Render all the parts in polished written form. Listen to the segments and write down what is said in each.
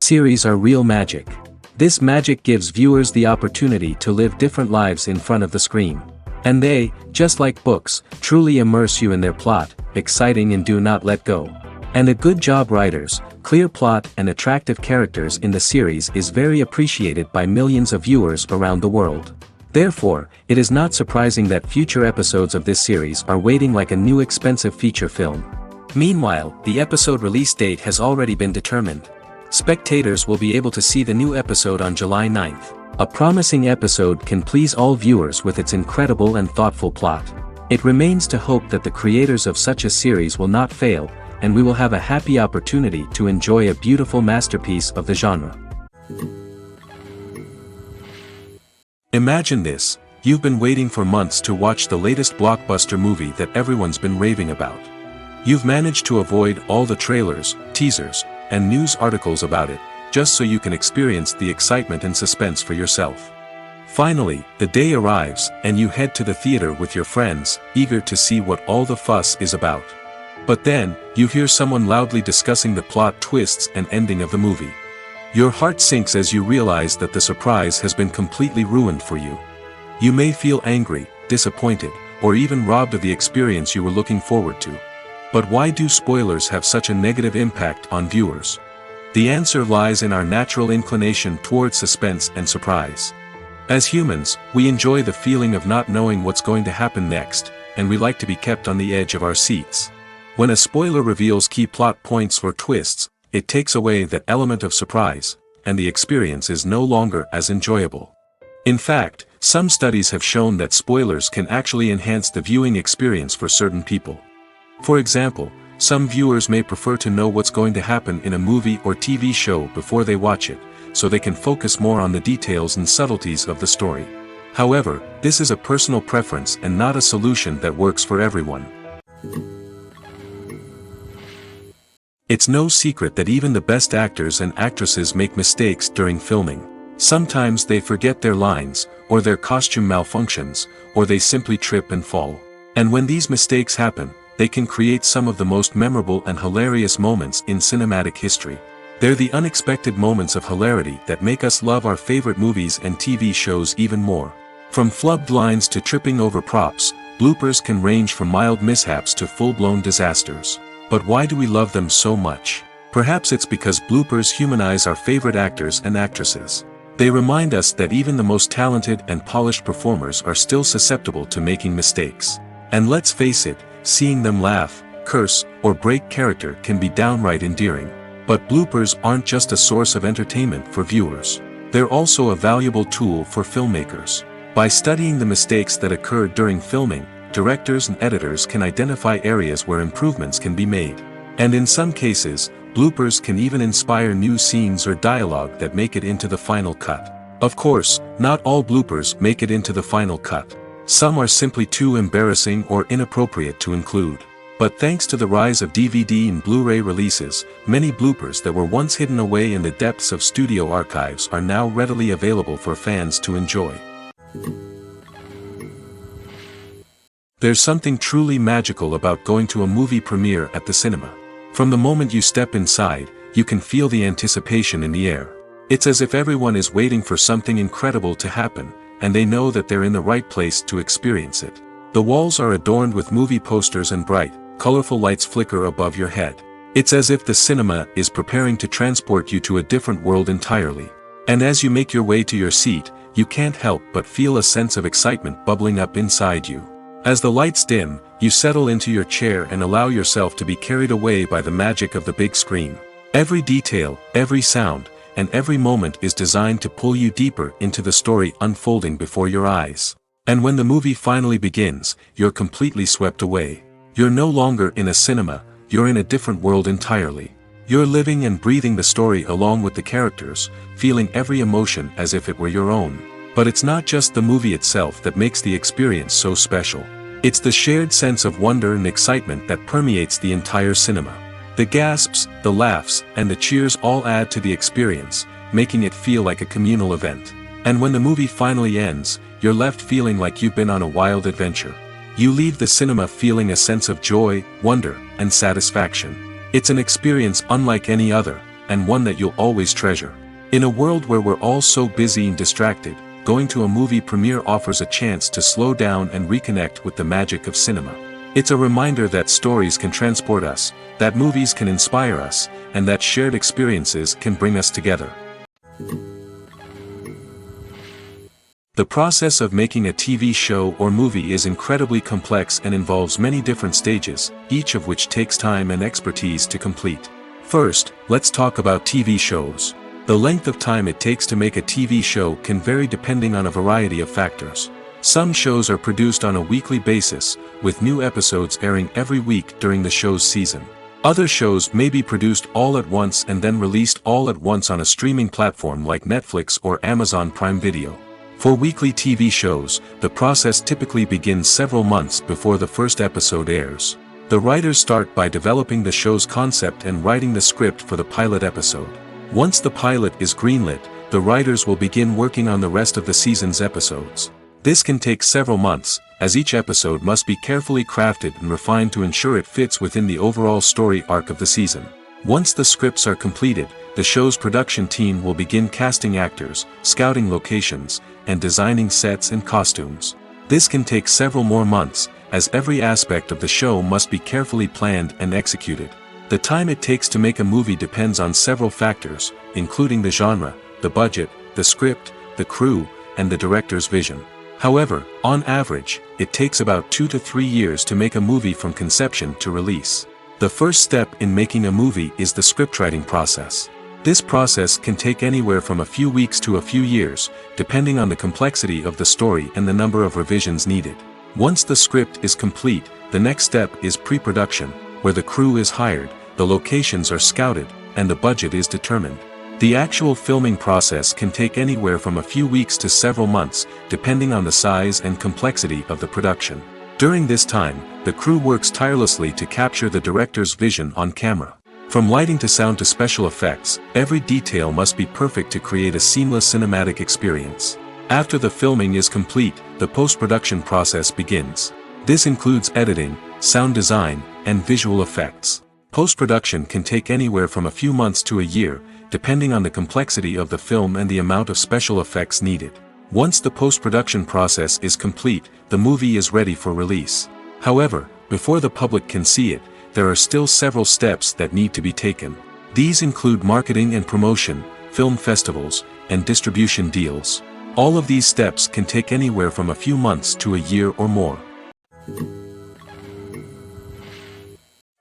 series are real magic. This magic gives viewers the opportunity to live different lives in front of the screen. And they, just like books, truly immerse you in their plot, exciting and do not let go. And a good job writers, clear plot and attractive characters in the series is very appreciated by millions of viewers around the world. Therefore, it is not surprising that future episodes of this series are waiting like a new expensive feature film. Meanwhile, the episode release date has already been determined. Spectators will be able to see the new episode on July 9th. A promising episode can please all viewers with its incredible and thoughtful plot. It remains to hope that the creators of such a series will not fail, and we will have a happy opportunity to enjoy a beautiful masterpiece of the genre. Imagine this, you've been waiting for months to watch the latest blockbuster movie that everyone's been raving about. You've managed to avoid all the trailers, teasers, and news articles about it, just so you can experience the excitement and suspense for yourself. Finally, the day arrives, and you head to the theater with your friends, eager to see what all the fuss is about. But then, you hear someone loudly discussing the plot twists and ending of the movie. Your heart sinks as you realize that the surprise has been completely ruined for you. You may feel angry, disappointed, or even robbed of the experience you were looking forward to. But why do spoilers have such a negative impact on viewers? The answer lies in our natural inclination towards suspense and surprise. As humans, we enjoy the feeling of not knowing what's going to happen next, and we like to be kept on the edge of our seats. When a spoiler reveals key plot points or twists, it takes away that element of surprise, and the experience is no longer as enjoyable. In fact, some studies have shown that spoilers can actually enhance the viewing experience for certain people. For example, some viewers may prefer to know what's going to happen in a movie or TV show before they watch it, so they can focus more on the details and subtleties of the story. However, this is a personal preference and not a solution that works for everyone. It's no secret that even the best actors and actresses make mistakes during filming. Sometimes they forget their lines, or their costume malfunctions, or they simply trip and fall. And when these mistakes happen, they can create some of the most memorable and hilarious moments in cinematic history. They're the unexpected moments of hilarity that make us love our favorite movies and TV shows even more. From flubbed lines to tripping over props, bloopers can range from mild mishaps to full-blown disasters. But why do we love them so much? Perhaps it's because bloopers humanize our favorite actors and actresses. They remind us that even the most talented and polished performers are still susceptible to making mistakes. And let's face it, seeing them laugh, curse, or break character can be downright endearing. But bloopers aren't just a source of entertainment for viewers. They're also a valuable tool for filmmakers. By studying the mistakes that occurred during filming, directors and editors can identify areas where improvements can be made. And in some cases, bloopers can even inspire new scenes or dialogue that make it into the final cut. Of course, not all bloopers make it into the final cut. Some are simply too embarrassing or inappropriate to include. But thanks to the rise of DVD and Blu-ray releases, many bloopers that were once hidden away in the depths of studio archives are now readily available for fans to enjoy. There's something truly magical about going to a movie premiere at the cinema. From the moment you step inside, you can feel the anticipation in the air. It's as if everyone is waiting for something incredible to happen, and they know that they're in the right place to experience it. The walls are adorned with movie posters and bright, colorful lights flicker above your head. It's as if the cinema is preparing to transport you to a different world entirely. And as you make your way to your seat, you can't help but feel a sense of excitement bubbling up inside you. As the lights dim, you settle into your chair and allow yourself to be carried away by the magic of the big screen. Every detail, every sound, and every moment is designed to pull you deeper into the story unfolding before your eyes. And when the movie finally begins, you're completely swept away. You're no longer in a cinema, you're in a different world entirely. You're living and breathing the story along with the characters, feeling every emotion as if it were your own. But it's not just the movie itself that makes the experience so special. It's the shared sense of wonder and excitement that permeates the entire cinema. The gasps, the laughs, and the cheers all add to the experience, making it feel like a communal event. And when the movie finally ends, you're left feeling like you've been on a wild adventure. You leave the cinema feeling a sense of joy, wonder, and satisfaction. It's an experience unlike any other, and one that you'll always treasure. In a world where we're all so busy and distracted, going to a movie premiere offers a chance to slow down and reconnect with the magic of cinema. It's a reminder that stories can transport us, that movies can inspire us, and that shared experiences can bring us together. The process of making a TV show or movie is incredibly complex and involves many different stages, each of which takes time and expertise to complete. First, let's talk about TV shows. The length of time it takes to make a TV show can vary depending on a variety of factors. Some shows are produced on a weekly basis, with new episodes airing every week during the show's season. Other shows may be produced all at once and then released all at once on a streaming platform like Netflix or Amazon Prime Video. For weekly TV shows, the process typically begins several months before the first episode airs. The writers start by developing the show's concept and writing the script for the pilot episode. Once the pilot is greenlit, the writers will begin working on the rest of the season's episodes. This can take several months, as each episode must be carefully crafted and refined to ensure it fits within the overall story arc of the season. Once the scripts are completed, the show's production team will begin casting actors, scouting locations, and designing sets and costumes. This can take several more months, as every aspect of the show must be carefully planned and executed. The time it takes to make a movie depends on several factors, including the genre, the budget, the script, the crew, and the director's vision. However, on average, it takes about 2 to 3 years to make a movie from conception to release. The first step in making a movie is the scriptwriting process. This process can take anywhere from a few weeks to a few years, depending on the complexity of the story and the number of revisions needed. Once the script is complete, the next step is pre-production, where the crew is hired, the locations are scouted, and the budget is determined. The actual filming process can take anywhere from a few weeks to several months, depending on the size and complexity of the production. During this time, the crew works tirelessly to capture the director's vision on camera. From lighting to sound to special effects, every detail must be perfect to create a seamless cinematic experience. After the filming is complete, the post-production process begins. This includes editing, sound design, and visual effects. Post-production can take anywhere from a few months to a year, depending on the complexity of the film and the amount of special effects needed. Once the post-production process is complete, the movie is ready for release. However, before the public can see it, there are still several steps that need to be taken. These include marketing and promotion, film festivals, and distribution deals. All of these steps can take anywhere from a few months to a year or more.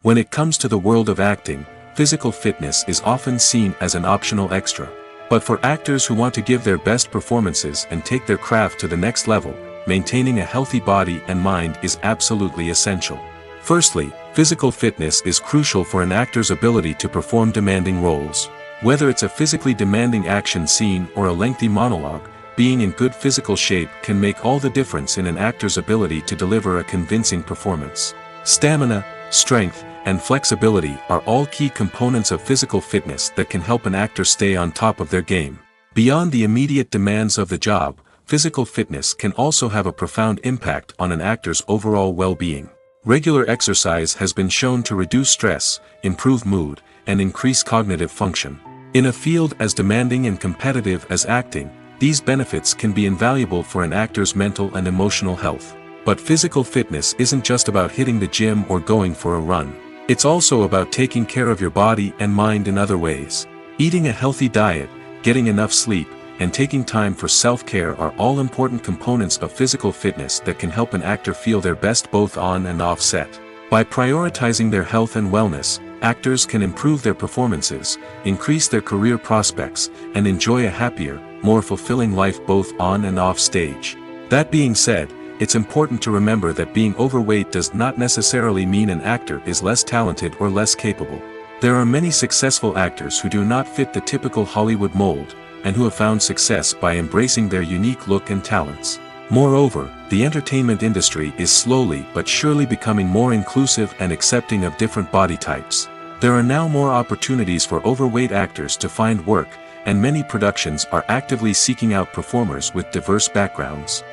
When it comes to the world of acting, physical fitness is often seen as an optional extra. But for actors who want to give their best performances and take their craft to the next level, maintaining a healthy body and mind is absolutely essential. Firstly, physical fitness is crucial for an actor's ability to perform demanding roles. Whether it's a physically demanding action scene or a lengthy monologue, being in good physical shape can make all the difference in an actor's ability to deliver a convincing performance. Stamina, strength, and flexibility are all key components of physical fitness that can help an actor stay on top of their game. Beyond the immediate demands of the job, physical fitness can also have a profound impact on an actor's overall well-being. Regular exercise has been shown to reduce stress, improve mood, and increase cognitive function. In a field as demanding and competitive as acting, these benefits can be invaluable for an actor's mental and emotional health. But physical fitness isn't just about hitting the gym or going for a run. It's also about taking care of your body and mind in other ways. Eating a healthy diet, getting enough sleep, and taking time for self-care are all important components of physical fitness that can help an actor feel their best both on and off set. By prioritizing their health and wellness, actors can improve their performances, increase their career prospects, and enjoy a happier, more fulfilling life both on and off stage. That being said, it's important to remember that being overweight does not necessarily mean an actor is less talented or less capable. There are many successful actors who do not fit the typical Hollywood mold, and who have found success by embracing their unique look and talents. Moreover, the entertainment industry is slowly but surely becoming more inclusive and accepting of different body types. There are now more opportunities for overweight actors to find work, and many productions are actively seeking out performers with diverse backgrounds.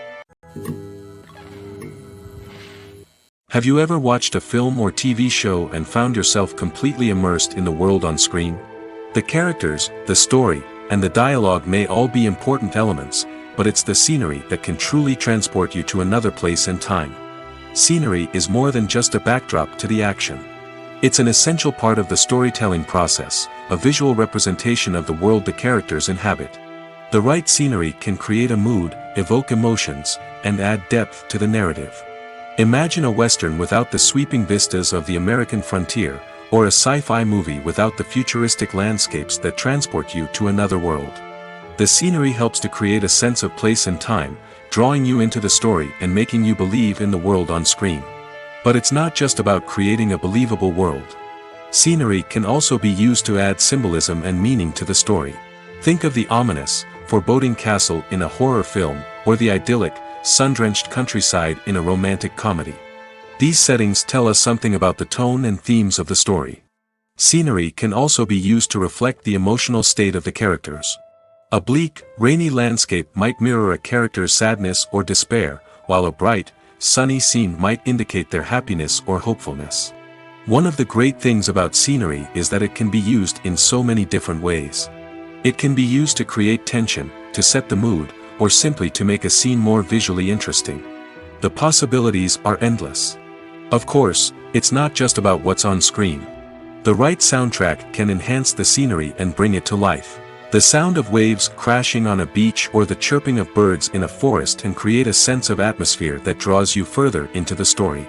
Have you ever watched a film or TV show and found yourself completely immersed in the world on screen? The characters, the story, and the dialogue may all be important elements, but it's the scenery that can truly transport you to another place and time. Scenery is more than just a backdrop to the action. It's an essential part of the storytelling process, a visual representation of the world the characters inhabit. The right scenery can create a mood, evoke emotions, and add depth to the narrative. Imagine a Western without the sweeping vistas of the American frontier, or a sci-fi movie without the futuristic landscapes that transport you to another world. The scenery helps to create a sense of place and time, drawing you into the story and making you believe in the world on screen. But it's not just about creating a believable world. Scenery can also be used to add symbolism and meaning to the story. Think of the ominous, foreboding castle in a horror film, or the idyllic, sun-drenched countryside in a romantic comedy. These settings tell us something about the tone and themes of the story. Scenery can also be used to reflect the emotional state of the characters. A bleak, rainy landscape might mirror a character's sadness or despair, while a bright, sunny scene might indicate their happiness or hopefulness. One of the great things about scenery is that it can be used in so many different ways. It can be used to create tension, to set the mood, or simply to make a scene more visually interesting. The possibilities are endless. Of course, it's not just about what's on screen. The right soundtrack can enhance the scenery and bring it to life. The sound of waves crashing on a beach or the chirping of birds in a forest can create a sense of atmosphere that draws you further into the story.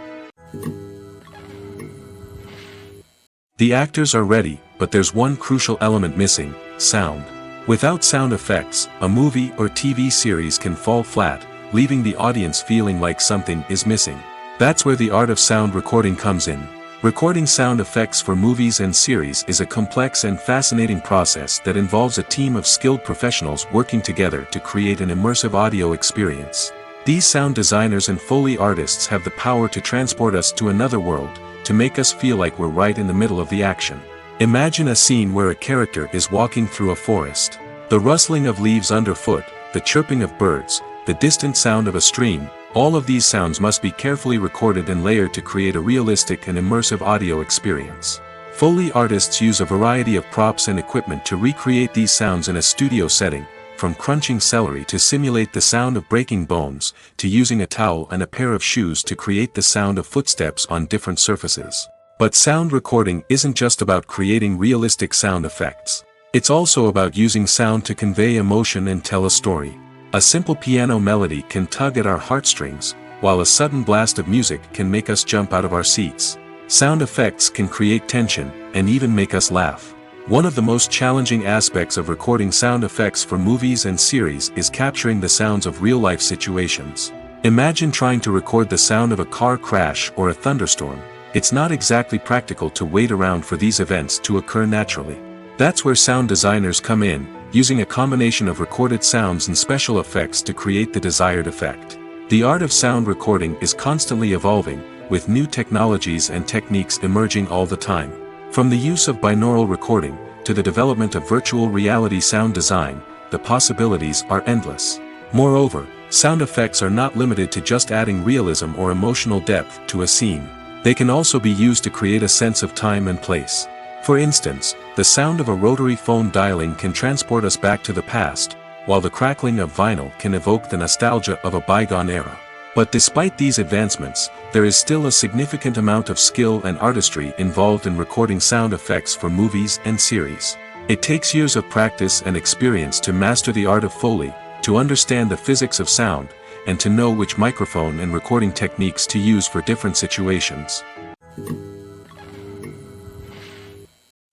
The actors are ready, but there's one crucial element missing: sound. Without sound effects, a movie or TV series can fall flat, leaving the audience feeling like something is missing. That's where the art of sound recording comes in. Recording sound effects for movies and series is a complex and fascinating process that involves a team of skilled professionals working together to create an immersive audio experience. These sound designers and Foley artists have the power to transport us to another world, to make us feel like we're right in the middle of the action. Imagine a scene where a character is walking through a forest. The rustling of leaves underfoot, the chirping of birds, the distant sound of a stream, all of these sounds must be carefully recorded and layered to create a realistic and immersive audio experience. Foley artists use a variety of props and equipment to recreate these sounds in a studio setting, from crunching celery to simulate the sound of breaking bones, to using a towel and a pair of shoes to create the sound of footsteps on different surfaces. But sound recording isn't just about creating realistic sound effects. It's also about using sound to convey emotion and tell a story. A simple piano melody can tug at our heartstrings, while a sudden blast of music can make us jump out of our seats. Sound effects can create tension, and even make us laugh. One of the most challenging aspects of recording sound effects for movies and series is capturing the sounds of real-life situations. Imagine trying to record the sound of a car crash or a thunderstorm. It's not exactly practical to wait around for these events to occur naturally. That's where sound designers come in, using a combination of recorded sounds and special effects to create the desired effect. The art of sound recording is constantly evolving, with new technologies and techniques emerging all the time. From the use of binaural recording, to the development of virtual reality sound design, the possibilities are endless. Moreover, sound effects are not limited to just adding realism or emotional depth to a scene. They can also be used to create a sense of time and place. For instance, the sound of a rotary phone dialing can transport us back to the past, while the crackling of vinyl can evoke the nostalgia of a bygone era. But despite these advancements, there is still a significant amount of skill and artistry involved in recording sound effects for movies and series. It takes years of practice and experience to master the art of Foley, to understand the physics of sound, and to know which microphone and recording techniques to use for different situations.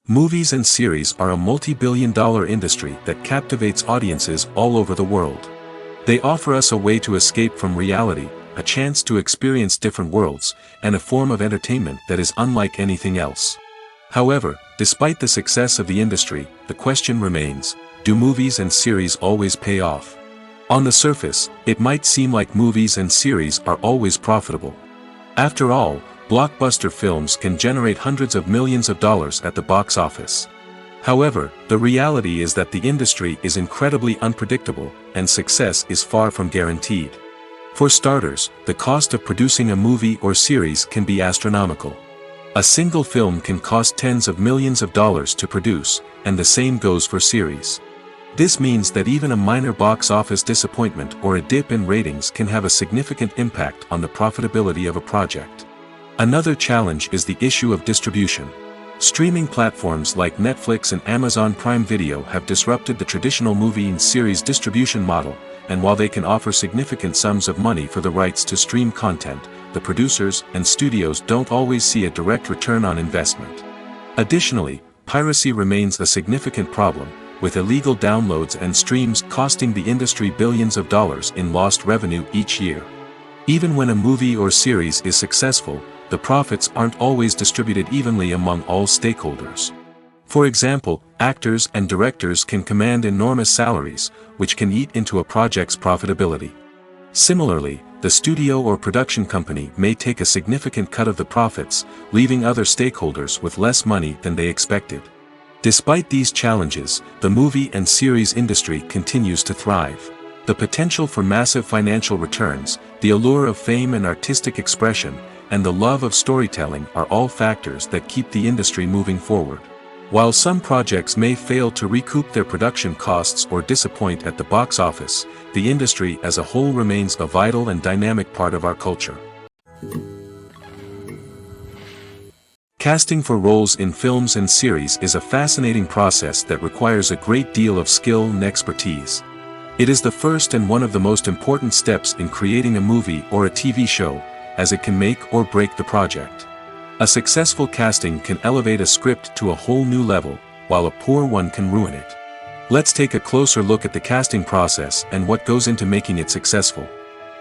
Movies and series are a multi-billion-dollar industry that captivates audiences all over the world. They offer us a way to escape from reality, a chance to experience different worlds, and a form of entertainment that is unlike anything else. However, despite the success of the industry, the question remains: do movies and series always pay off? On the surface, it might seem like movies and series are always profitable. After all, blockbuster films can generate hundreds of millions of dollars at the box office. However, the reality is that the industry is incredibly unpredictable, and success is far from guaranteed. For starters, the cost of producing a movie or series can be astronomical. A single film can cost tens of millions of dollars to produce, and the same goes for series. This means that even a minor box office disappointment or a dip in ratings can have a significant impact on the profitability of a project. Another challenge is the issue of distribution. Streaming platforms like Netflix and Amazon Prime Video have disrupted the traditional movie and series distribution model, and while they can offer significant sums of money for the rights to stream content, the producers and studios don't always see a direct return on investment. Additionally, piracy remains a significant problem, with illegal downloads and streams costing the industry billions of dollars in lost revenue each year. Even when a movie or series is successful, the profits aren't always distributed evenly among all stakeholders. For example, actors and directors can command enormous salaries, which can eat into a project's profitability. Similarly, the studio or production company may take a significant cut of the profits, leaving other stakeholders with less money than they expected. Despite these challenges, the movie and series industry continues to thrive. The potential for massive financial returns, the allure of fame and artistic expression, and the love of storytelling are all factors that keep the industry moving forward. While some projects may fail to recoup their production costs or disappoint at the box office, the industry as a whole remains a vital and dynamic part of our culture. Casting for roles in films and series is a fascinating process that requires a great deal of skill and expertise. It is the first and one of the most important steps in creating a movie or a TV show, as it can make or break the project. A successful casting can elevate a script to a whole new level, while a poor one can ruin it. Let's take a closer look at the casting process and what goes into making it successful.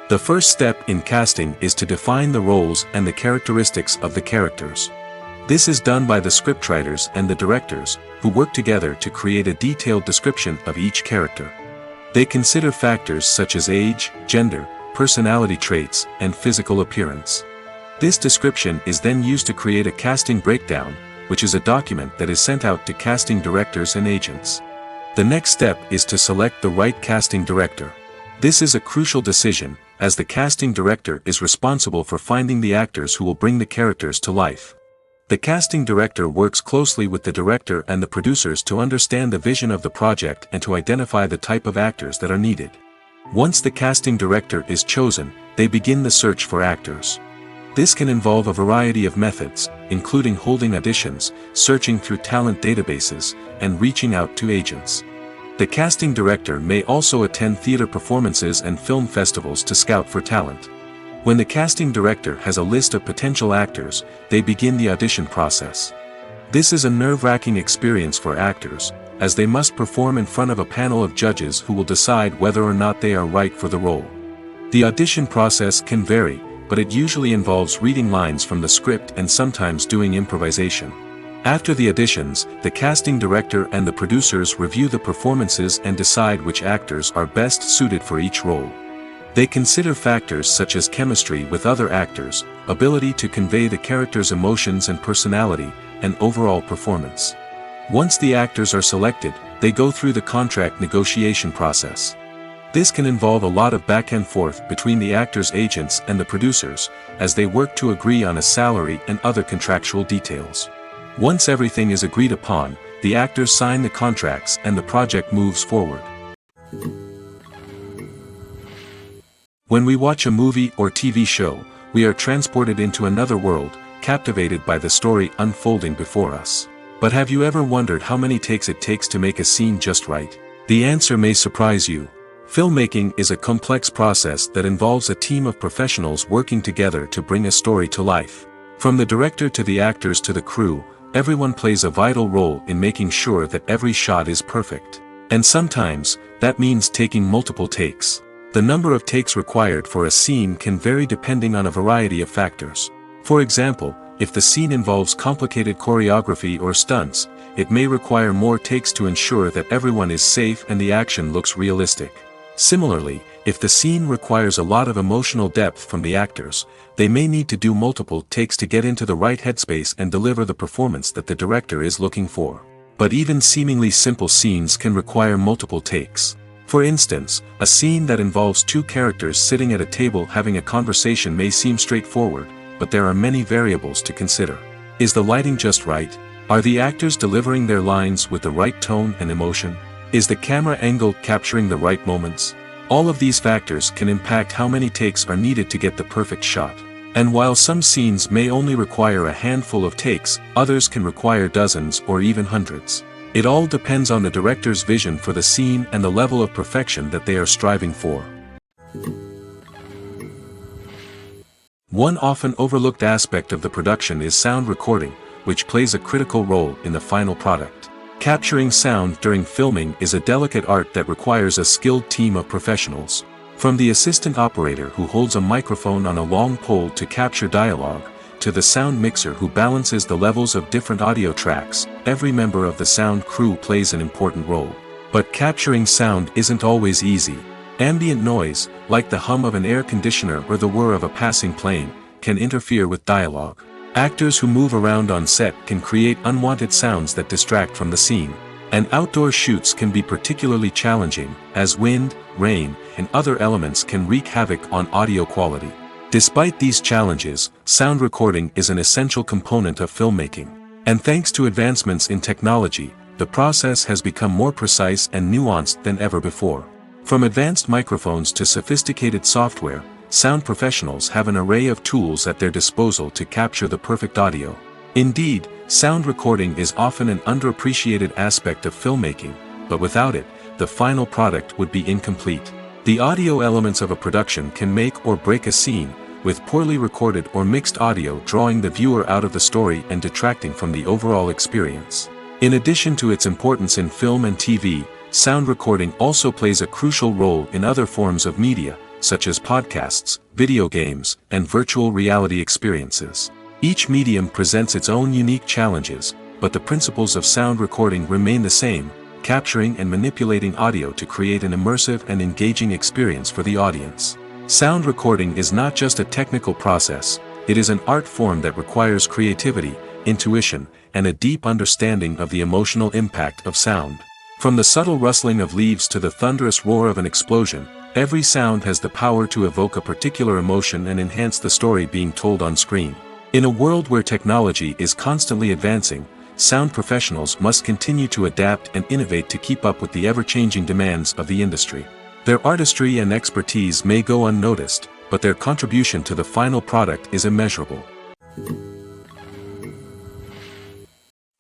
The first step in casting is to define the roles and the characteristics of the characters. This is done by the scriptwriters and the directors, who work together to create a detailed description of each character. They consider factors such as age, gender, personality traits, and physical appearance. This description is then used to create a casting breakdown, which is a document that is sent out to casting directors and agents. The next step is to select the right casting director. This is a crucial decision, as the casting director is responsible for finding the actors who will bring the characters to life. The casting director works closely with the director and the producers to understand the vision of the project and to identify the type of actors that are needed. Once the casting director is chosen, they begin the search for actors. This can involve a variety of methods, including holding auditions, searching through talent databases, and reaching out to agents. The casting director may also attend theater performances and film festivals to scout for talent. When the casting director has a list of potential actors, they begin the audition process. This is a nerve-wracking experience for actors, as they must perform in front of a panel of judges who will decide whether or not they are right for the role. The audition process can vary, but it usually involves reading lines from the script and sometimes doing improvisation. After the auditions, the casting director and the producers review the performances and decide which actors are best suited for each role. They consider factors such as chemistry with other actors, ability to convey the character's emotions and personality, and overall performance. Once the actors are selected, they go through the contract negotiation process. This can involve a lot of back and forth between the actors' agents and the producers, as they work to agree on a salary and other contractual details. Once everything is agreed upon, the actors sign the contracts and the project moves forward. When we watch a movie or TV show, we are transported into another world, captivated by the story unfolding before us. But have you ever wondered how many takes it takes to make a scene just right? The answer may surprise you. Filmmaking is a complex process that involves a team of professionals working together to bring a story to life. From the director to the actors to the crew, everyone plays a vital role in making sure that every shot is perfect. And sometimes, that means taking multiple takes. The number of takes required for a scene can vary depending on a variety of factors. For example, if the scene involves complicated choreography or stunts, it may require more takes to ensure that everyone is safe and the action looks realistic. Similarly, if the scene requires a lot of emotional depth from the actors, they may need to do multiple takes to get into the right headspace and deliver the performance that the director is looking for. But even seemingly simple scenes can require multiple takes. For instance, a scene that involves two characters sitting at a table having a conversation may seem straightforward, but there are many variables to consider. Is the lighting just right? Are the actors delivering their lines with the right tone and emotion? Is the camera angle capturing the right moments? All of these factors can impact how many takes are needed to get the perfect shot. And while some scenes may only require a handful of takes, others can require dozens or even hundreds. It all depends on the director's vision for the scene and the level of perfection that they are striving for. One often overlooked aspect of the production is sound recording, which plays a critical role in the final product. Capturing sound during filming is a delicate art that requires a skilled team of professionals. From the assistant operator who holds a microphone on a long pole to capture dialogue, to the sound mixer who balances the levels of different audio tracks, every member of the sound crew plays an important role. But capturing sound isn't always easy. Ambient noise, like the hum of an air conditioner or the whir of a passing plane, can interfere with dialogue. Actors who move around on set can create unwanted sounds that distract from the scene. And outdoor shoots can be particularly challenging, as wind, rain, and other elements can wreak havoc on audio quality. Despite these challenges, sound recording is an essential component of filmmaking. And thanks to advancements in technology, the process has become more precise and nuanced than ever before. From advanced microphones to sophisticated software, sound professionals have an array of tools at their disposal to capture the perfect audio. Indeed, sound recording is often an underappreciated aspect of filmmaking, but without it, the final product would be incomplete. The audio elements of a production can make or break a scene, with poorly recorded or mixed audio drawing the viewer out of the story and detracting from the overall experience. In addition to its importance in film and TV, sound recording also plays a crucial role in other forms of media, such as podcasts, video games, and virtual reality experiences. Each medium presents its own unique challenges, but the principles of sound recording remain the same, capturing and manipulating audio to create an immersive and engaging experience for the audience. Sound recording is not just a technical process, it is an art form that requires creativity, intuition, and a deep understanding of the emotional impact of sound. From the subtle rustling of leaves to the thunderous roar of an explosion, every sound has the power to evoke a particular emotion and enhance the story being told on screen. In a world where technology is constantly advancing, sound professionals must continue to adapt and innovate to keep up with the ever-changing demands of the industry. Their artistry and expertise may go unnoticed, but their contribution to the final product is immeasurable.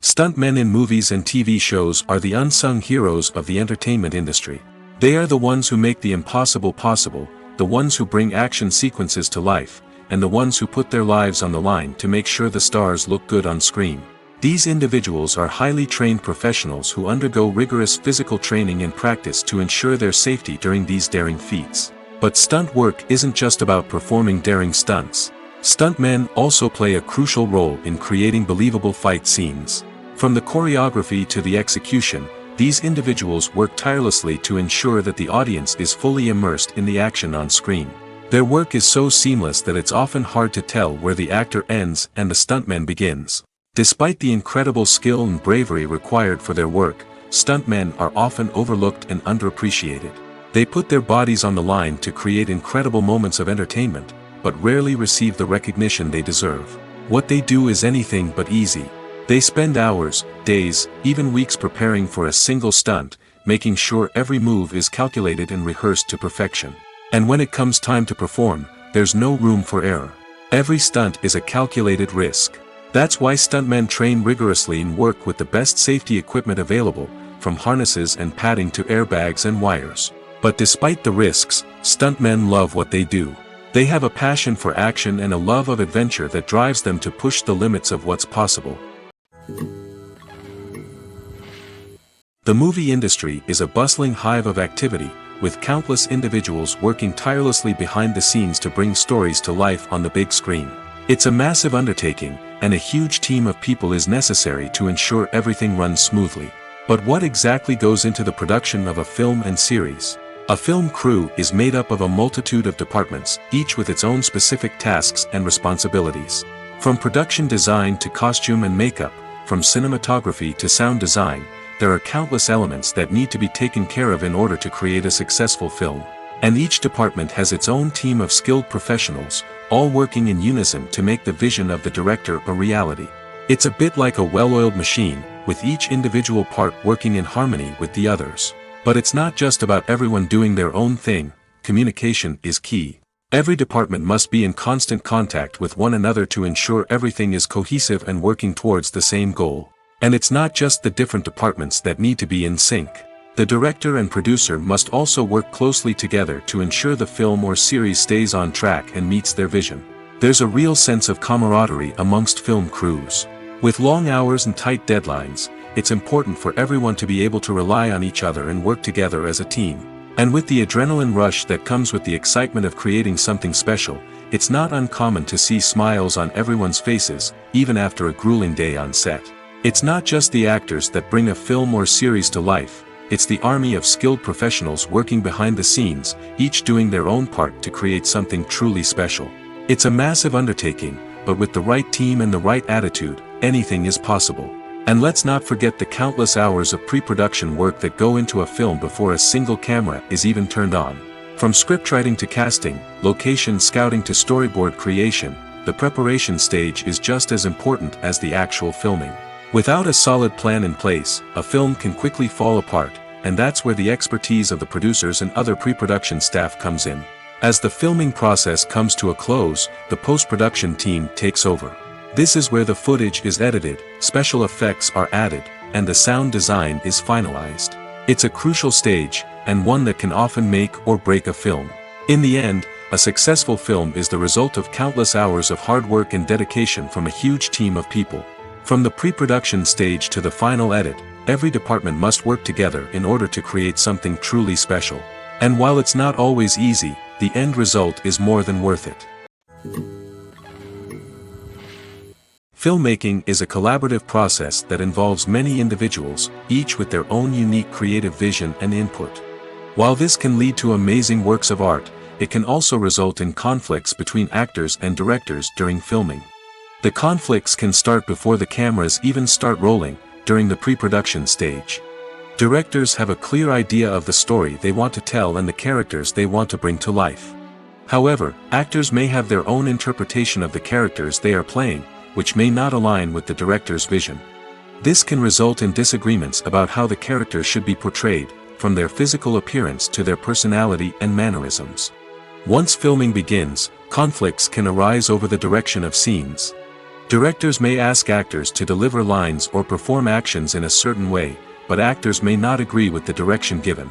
Stuntmen in movies and TV shows are the unsung heroes of the entertainment industry. They are the ones who make the impossible possible, the ones who bring action sequences to life, and the ones who put their lives on the line to make sure the stars look good on screen. These individuals are highly trained professionals who undergo rigorous physical training and practice to ensure their safety during these daring feats. But stunt work isn't just about performing daring stunts. Stuntmen also play a crucial role in creating believable fight scenes. From the choreography to the execution, these individuals work tirelessly to ensure that the audience is fully immersed in the action on screen. Their work is so seamless that it's often hard to tell where the actor ends and the stuntman begins. Despite the incredible skill and bravery required for their work, stuntmen are often overlooked and underappreciated. They put their bodies on the line to create incredible moments of entertainment, but rarely receive the recognition they deserve. What they do is anything but easy. They spend hours, days, even weeks preparing for a single stunt, making sure every move is calculated and rehearsed to perfection. And when it comes time to perform, there's no room for error. Every stunt is a calculated risk. That's why stuntmen train rigorously and work with the best safety equipment available, from harnesses and padding to airbags and wires. But despite the risks, stuntmen love what they do. They have a passion for action and a love of adventure that drives them to push the limits of what's possible. The movie industry is a bustling hive of activity, with countless individuals working tirelessly behind the scenes to bring stories to life on the big screen. It's a massive undertaking, and a huge team of people is necessary to ensure everything runs smoothly. But what exactly goes into the production of a film and series? A film crew is made up of a multitude of departments, each with its own specific tasks and responsibilities. From production design to costume and makeup, from cinematography to sound design, there are countless elements that need to be taken care of in order to create a successful film. And each department has its own team of skilled professionals, all working in unison to make the vision of the director a reality. It's a bit like a well-oiled machine, with each individual part working in harmony with the others. But it's not just about everyone doing their own thing. Communication is key. Every department must be in constant contact with one another to ensure everything is cohesive and working towards the same goal. And it's not just the different departments that need to be in sync. The director and producer must also work closely together to ensure the film or series stays on track and meets their vision. There's a real sense of camaraderie amongst film crews. With long hours and tight deadlines, it's important for everyone to be able to rely on each other and work together as a team. And with the adrenaline rush that comes with the excitement of creating something special, it's not uncommon to see smiles on everyone's faces, even after a grueling day on set. It's not just the actors that bring a film or series to life, it's the army of skilled professionals working behind the scenes, each doing their own part to create something truly special. It's a massive undertaking, but with the right team and the right attitude, anything is possible. And let's not forget the countless hours of pre-production work that go into a film before a single camera is even turned on. From scriptwriting to casting, location scouting to storyboard creation, the preparation stage is just as important as the actual filming. Without a solid plan in place, a film can quickly fall apart, and that's where the expertise of the producers and other pre-production staff comes in. As the filming process comes to a close, the post-production team takes over. This is where the footage is edited, special effects are added, and the sound design is finalized. It's a crucial stage, and one that can often make or break a film. In the end, a successful film is the result of countless hours of hard work and dedication from a huge team of people. From the pre-production stage to the final edit, every department must work together in order to create something truly special. And while it's not always easy, the end result is more than worth it. Filmmaking is a collaborative process that involves many individuals, each with their own unique creative vision and input. While this can lead to amazing works of art, it can also result in conflicts between actors and directors during filming. The conflicts can start before the cameras even start rolling, during the pre-production stage. Directors have a clear idea of the story they want to tell and the characters they want to bring to life. However, actors may have their own interpretation of the characters they are playing, which may not align with the director's vision. This can result in disagreements about how the characters should be portrayed, from their physical appearance to their personality and mannerisms. Once filming begins, conflicts can arise over the direction of scenes. Directors may ask actors to deliver lines or perform actions in a certain way, but actors may not agree with the direction given.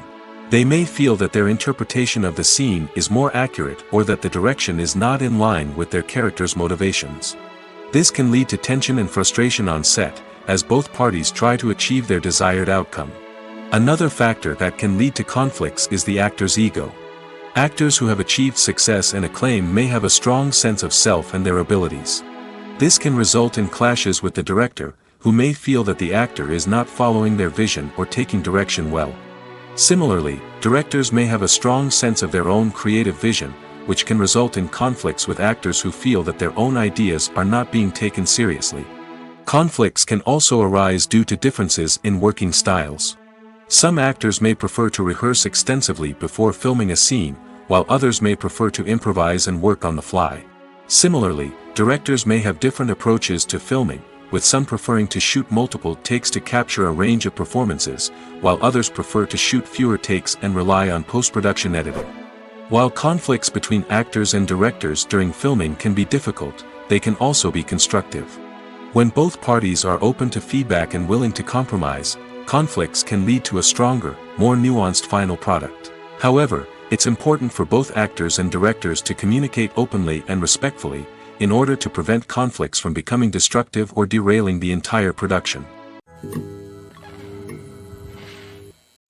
They may feel that their interpretation of the scene is more accurate or that the direction is not in line with their character's motivations. This can lead to tension and frustration on set, as both parties try to achieve their desired outcome. Another factor that can lead to conflicts is the actor's ego. Actors who have achieved success and acclaim may have a strong sense of self and their abilities. This can result in clashes with the director, who may feel that the actor is not following their vision or taking direction well. Similarly, directors may have a strong sense of their own creative vision, which can result in conflicts with actors who feel that their own ideas are not being taken seriously. Conflicts can also arise due to differences in working styles. Some actors may prefer to rehearse extensively before filming a scene, while others may prefer to improvise and work on the fly. Similarly, directors may have different approaches to filming, with some preferring to shoot multiple takes to capture a range of performances, while others prefer to shoot fewer takes and rely on post-production editing. While conflicts between actors and directors during filming can be difficult, they can also be constructive. When both parties are open to feedback and willing to compromise, conflicts can lead to a stronger, more nuanced final product. However, it's important for both actors and directors to communicate openly and respectfully, in order to prevent conflicts from becoming destructive or derailing the entire production.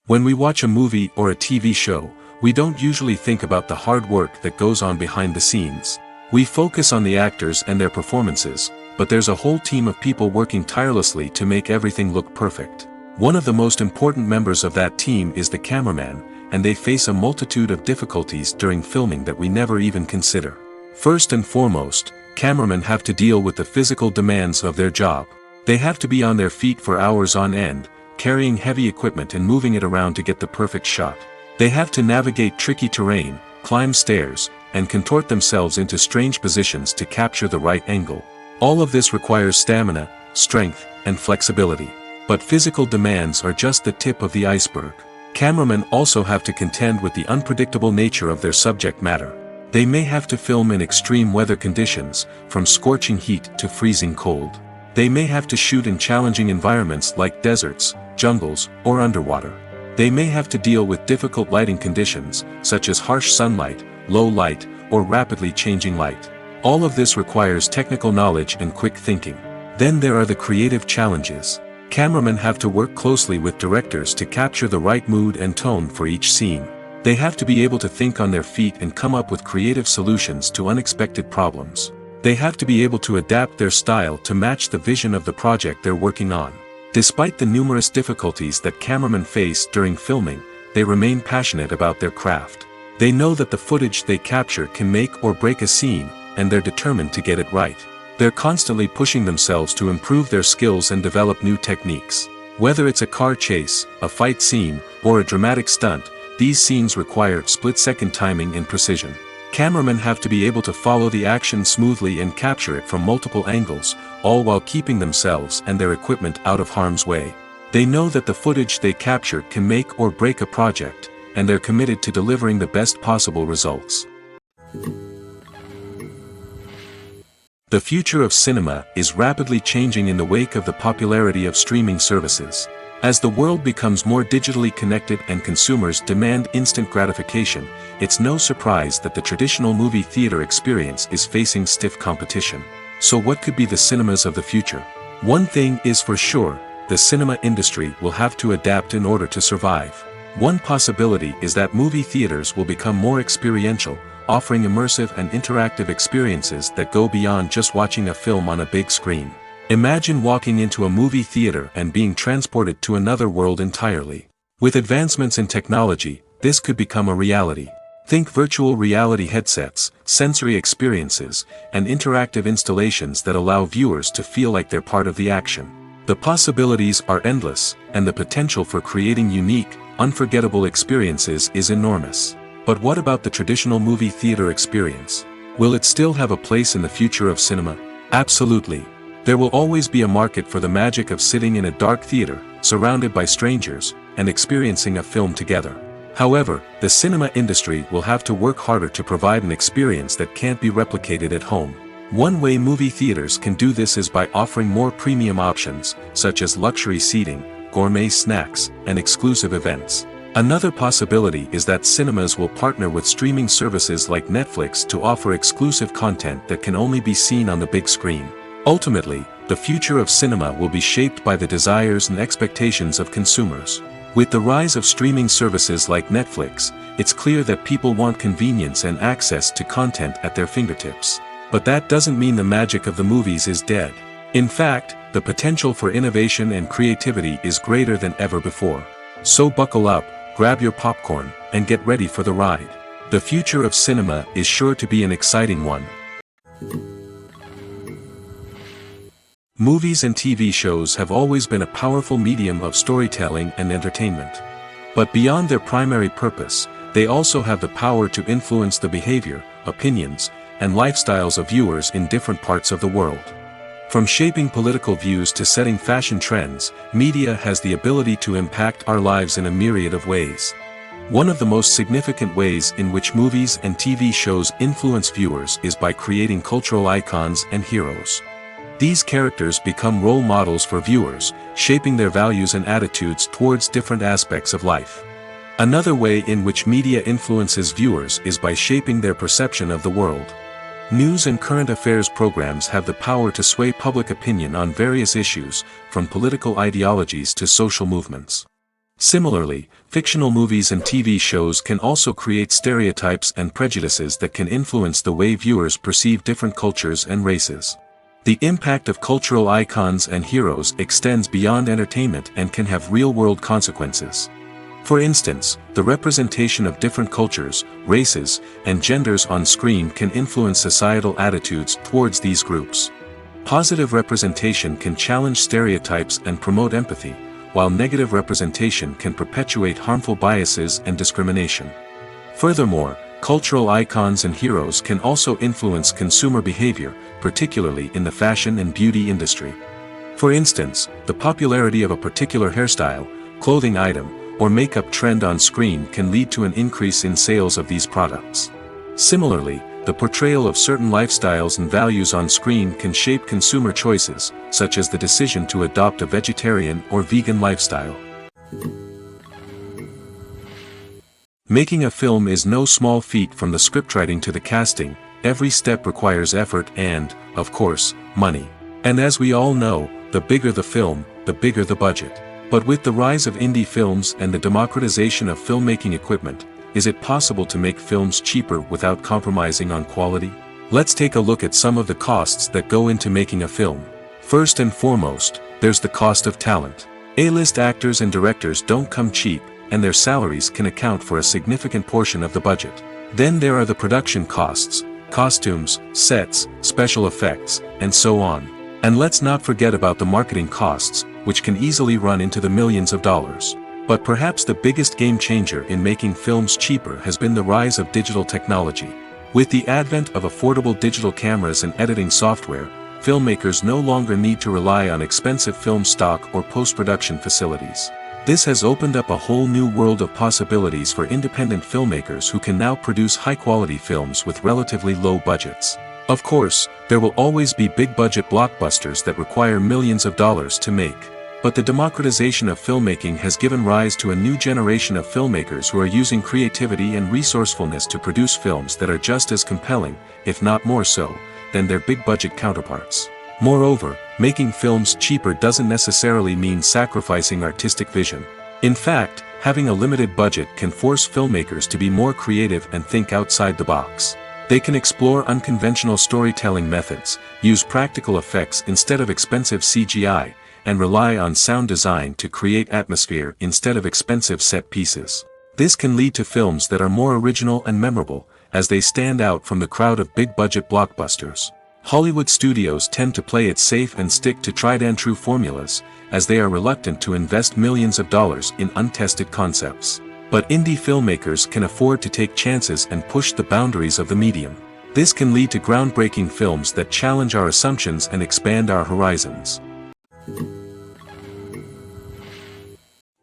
When we watch a movie or a TV show, we don't usually think about the hard work that goes on behind the scenes. We focus on the actors and their performances, but there's a whole team of people working tirelessly to make everything look perfect. One of the most important members of that team is the cameraman, and they face a multitude of difficulties during filming that we never even consider. First and foremost, cameramen have to deal with the physical demands of their job. They have to be on their feet for hours on end, carrying heavy equipment and moving it around to get the perfect shot. They have to navigate tricky terrain, climb stairs, and contort themselves into strange positions to capture the right angle. All of this requires stamina, strength, and flexibility. But physical demands are just the tip of the iceberg. Cameramen also have to contend with the unpredictable nature of their subject matter. They may have to film in extreme weather conditions, from scorching heat to freezing cold. They may have to shoot in challenging environments like deserts, jungles, or underwater. They may have to deal with difficult lighting conditions, such as harsh sunlight, low light, or rapidly changing light. All of this requires technical knowledge and quick thinking. Then there are the creative challenges. Cameramen have to work closely with directors to capture the right mood and tone for each scene. They have to be able to think on their feet and come up with creative solutions to unexpected problems. They have to be able to adapt their style to match the vision of the project they're working on. Despite the numerous difficulties that cameramen face during filming, they remain passionate about their craft. They know that the footage they capture can make or break a scene, and they're determined to get it right. They're constantly pushing themselves to improve their skills and develop new techniques. Whether it's a car chase, a fight scene, or a dramatic stunt, these scenes require split-second timing and precision. Cameramen have to be able to follow the action smoothly and capture it from multiple angles, all while keeping themselves and their equipment out of harm's way. They know that the footage they capture can make or break a project, and they're committed to delivering the best possible results. The future of cinema is rapidly changing in the wake of the popularity of streaming services. As the world becomes more digitally connected and consumers demand instant gratification, it's no surprise that the traditional movie theater experience is facing stiff competition. So what could be the cinemas of the future? One thing is for sure, the cinema industry will have to adapt in order to survive. One possibility is that movie theaters will become more experiential, offering immersive and interactive experiences that go beyond just watching a film on a big screen. Imagine walking into a movie theater and being transported to another world entirely. With advancements in technology, this could become a reality. Think virtual reality headsets, sensory experiences, and interactive installations that allow viewers to feel like they're part of the action. The possibilities are endless, and the potential for creating unique, unforgettable experiences is enormous. But what about the traditional movie theater experience? Will it still have a place in the future of cinema? Absolutely. There will always be a market for the magic of sitting in a dark theater, surrounded by strangers, and experiencing a film together. However, the cinema industry will have to work harder to provide an experience that can't be replicated at home. One way movie theaters can do this is by offering more premium options, such as luxury seating, gourmet snacks, and exclusive events. Another possibility is that cinemas will partner with streaming services like Netflix to offer exclusive content that can only be seen on the big screen. Ultimately, the future of cinema will be shaped by the desires and expectations of consumers. With the rise of streaming services like Netflix, it's clear that people want convenience and access to content at their fingertips. But that doesn't mean the magic of the movies is dead. In fact, the potential for innovation and creativity is greater than ever before. So buckle up, grab your popcorn, and get ready for the ride. The future of cinema is sure to be an exciting one. Movies and TV shows have always been a powerful medium of storytelling and entertainment. But beyond their primary purpose, they also have the power to influence the behavior, opinions, and lifestyles of viewers in different parts of the world. From shaping political views to setting fashion trends, media has the ability to impact our lives in a myriad of ways. One of the most significant ways in which movies and TV shows influence viewers is by creating cultural icons and heroes. These characters become role models for viewers, shaping their values and attitudes towards different aspects of life. Another way in which media influences viewers is by shaping their perception of the world. News and current affairs programs have the power to sway public opinion on various issues, from political ideologies to social movements. Similarly, fictional movies and TV shows can also create stereotypes and prejudices that can influence the way viewers perceive different cultures and races. The impact of cultural icons and heroes extends beyond entertainment and can have real-world consequences. For instance, the representation of different cultures, races, and genders on screen can influence societal attitudes towards these groups. Positive representation can challenge stereotypes and promote empathy, while negative representation can perpetuate harmful biases and discrimination. Furthermore, cultural icons and heroes can also influence consumer behavior, particularly in the fashion and beauty industry. For instance, the popularity of a particular hairstyle, clothing item, or makeup trend on screen can lead to an increase in sales of these products. Similarly, the portrayal of certain lifestyles and values on screen can shape consumer choices, such as the decision to adopt a vegetarian or vegan lifestyle. Making a film is no small feat. From the scriptwriting to the casting, every step requires effort and, of course, money. And as we all know, the bigger the film, the bigger the budget. But with the rise of indie films and the democratization of filmmaking equipment, is it possible to make films cheaper without compromising on quality? Let's take a look at some of the costs that go into making a film. First and foremost, there's the cost of talent. A-list actors and directors don't come cheap, and their salaries can account for a significant portion of the budget. Then there are the production costs, costumes, sets, special effects, and so on. And let's not forget about the marketing costs, which can easily run into the millions of dollars. But perhaps the biggest game changer in making films cheaper has been the rise of digital technology. With the advent of affordable digital cameras and editing software, filmmakers no longer need to rely on expensive film stock or post-production facilities. This has opened up a whole new world of possibilities for independent filmmakers who can now produce high-quality films with relatively low budgets. Of course, there will always be big-budget blockbusters that require millions of dollars to make. But the democratization of filmmaking has given rise to a new generation of filmmakers who are using creativity and resourcefulness to produce films that are just as compelling, if not more so, than their big-budget counterparts. Moreover, making films cheaper doesn't necessarily mean sacrificing artistic vision. In fact, having a limited budget can force filmmakers to be more creative and think outside the box. They can explore unconventional storytelling methods, use practical effects instead of expensive CGI, and rely on sound design to create atmosphere instead of expensive set pieces. This can lead to films that are more original and memorable, as they stand out from the crowd of big-budget blockbusters. Hollywood studios tend to play it safe and stick to tried-and-true formulas, as they are reluctant to invest millions of dollars in untested concepts. But indie filmmakers can afford to take chances and push the boundaries of the medium. This can lead to groundbreaking films that challenge our assumptions and expand our horizons.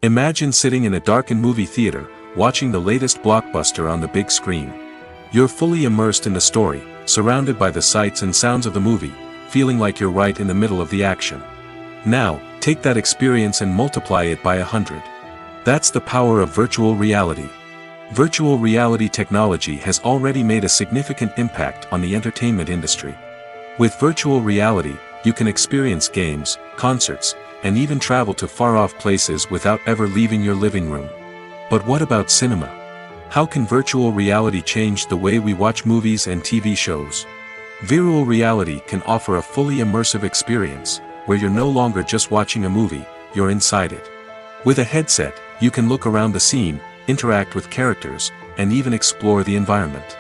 Imagine sitting in a darkened movie theater, watching the latest blockbuster on the big screen. You're fully immersed in the story, surrounded by the sights and sounds of the movie, feeling like you're right in the middle of the action. Now, take that experience and multiply it by 100. That's the power of virtual reality. Virtual reality technology has already made a significant impact on the entertainment industry. With virtual reality, you can experience games, concerts, and even travel to far-off places without ever leaving your living room. But what about cinema? How can virtual reality change the way we watch movies and TV shows? Virtual reality can offer a fully immersive experience, where you're no longer just watching a movie, you're inside it. With a headset, you can look around the scene, interact with characters, and even explore the environment.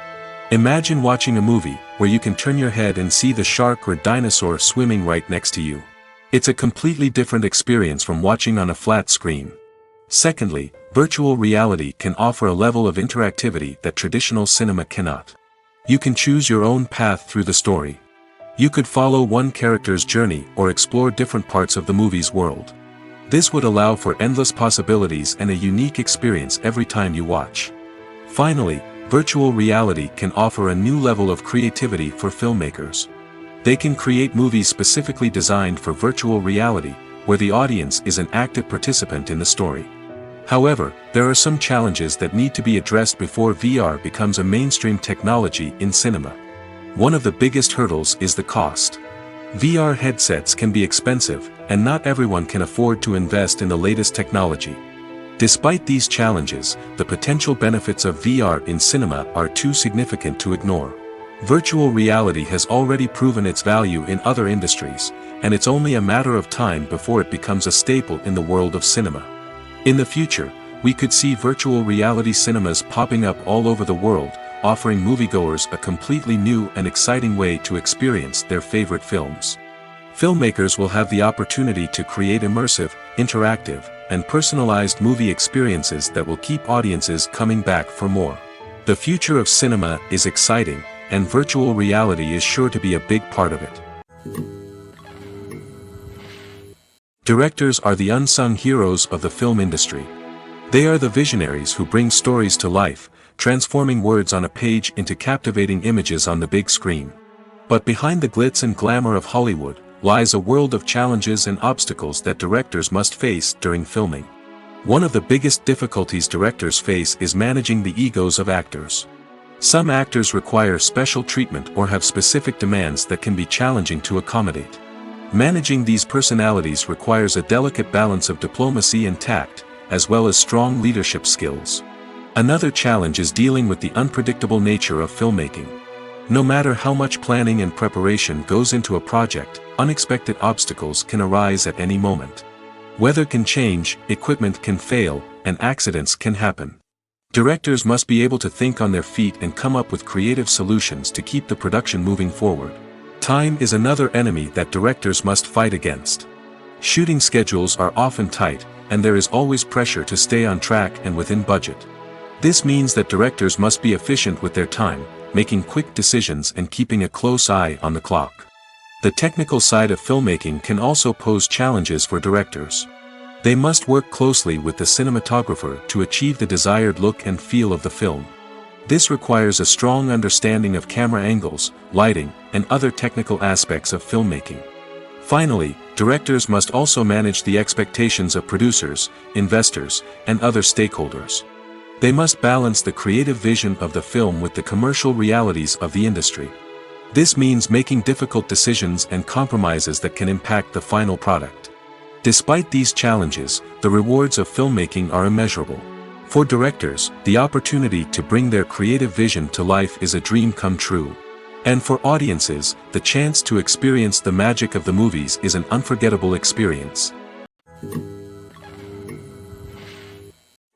Imagine watching a movie, where you can turn your head and see the shark or dinosaur swimming right next to you. It's a completely different experience from watching on a flat screen. Secondly, virtual reality can offer a level of interactivity that traditional cinema cannot. You can choose your own path through the story. You could follow one character's journey or explore different parts of the movie's world. This would allow for endless possibilities and a unique experience every time you watch. Finally, virtual reality can offer a new level of creativity for filmmakers. They can create movies specifically designed for virtual reality, where the audience is an active participant in the story. However, there are some challenges that need to be addressed before VR becomes a mainstream technology in cinema. One of the biggest hurdles is the cost. VR headsets can be expensive, and not everyone can afford to invest in the latest technology. Despite these challenges, the potential benefits of VR in cinema are too significant to ignore. Virtual reality has already proven its value in other industries, and it's only a matter of time before it becomes a staple in the world of cinema. In the future, we could see virtual reality cinemas popping up all over the world, offering moviegoers a completely new and exciting way to experience their favorite films. Filmmakers will have the opportunity to create immersive, interactive, and personalized movie experiences that will keep audiences coming back for more. The future of cinema is exciting, and virtual reality is sure to be a big part of it. Directors are the unsung heroes of the film industry. They are the visionaries who bring stories to life, transforming words on a page into captivating images on the big screen. But behind the glitz and glamour of Hollywood, lies a world of challenges and obstacles that directors must face during filming. One of the biggest difficulties directors face is managing the egos of actors. Some actors require special treatment or have specific demands that can be challenging to accommodate. Managing these personalities requires a delicate balance of diplomacy and tact, as well as strong leadership skills. Another challenge is dealing with the unpredictable nature of filmmaking. No matter how much planning and preparation goes into a project, unexpected obstacles can arise at any moment. Weather can change, equipment can fail, and accidents can happen. Directors must be able to think on their feet and come up with creative solutions to keep the production moving forward. Time is another enemy that directors must fight against. Shooting schedules are often tight, and there is always pressure to stay on track and within budget. This means that directors must be efficient with their time, making quick decisions and keeping a close eye on the clock. The technical side of filmmaking can also pose challenges for directors. They must work closely with the cinematographer to achieve the desired look and feel of the film. This requires a strong understanding of camera angles, lighting, and other technical aspects of filmmaking. Finally, directors must also manage the expectations of producers, investors, and other stakeholders. They must balance the creative vision of the film with the commercial realities of the industry. This means making difficult decisions and compromises that can impact the final product. Despite these challenges, the rewards of filmmaking are immeasurable. For directors, the opportunity to bring their creative vision to life is a dream come true. And for audiences, the chance to experience the magic of the movies is an unforgettable experience.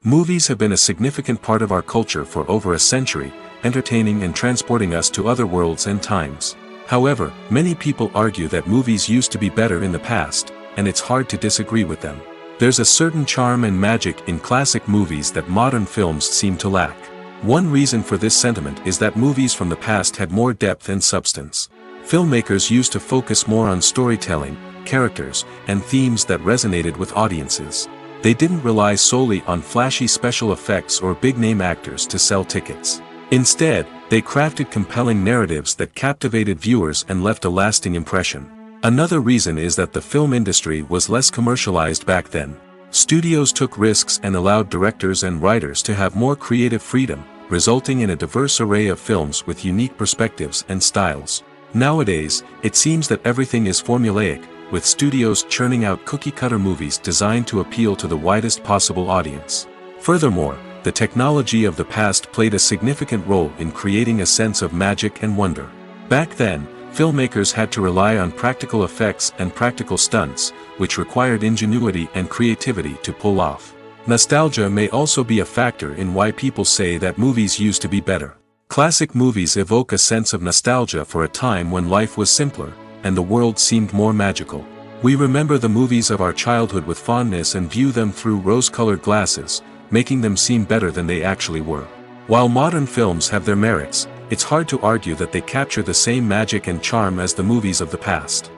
Movies have been a significant part of our culture for over a century, entertaining and transporting us to other worlds and times. However, many people argue that movies used to be better in the past, and it's hard to disagree with them. There's a certain charm and magic in classic movies that modern films seem to lack. One reason for this sentiment is that movies from the past had more depth and substance. Filmmakers used to focus more on storytelling, characters, and themes that resonated with audiences. They didn't rely solely on flashy special effects or big-name actors to sell tickets. Instead, they crafted compelling narratives that captivated viewers and left a lasting impression. Another reason is that the film industry was less commercialized back then. Studios took risks and allowed directors and writers to have more creative freedom, resulting in a diverse array of films with unique perspectives and styles. Nowadays, it seems that everything is formulaic, with studios churning out cookie-cutter movies designed to appeal to the widest possible audience. Furthermore, the technology of the past played a significant role in creating a sense of magic and wonder. Back then, filmmakers had to rely on practical effects and practical stunts, which required ingenuity and creativity to pull off. Nostalgia may also be a factor in why people say that movies used to be better. Classic movies evoke a sense of nostalgia for a time when life was simpler, and the world seemed more magical. We remember the movies of our childhood with fondness and view them through rose-colored glasses, making them seem better than they actually were. While modern films have their merits, it's hard to argue that they capture the same magic and charm as the movies of the past.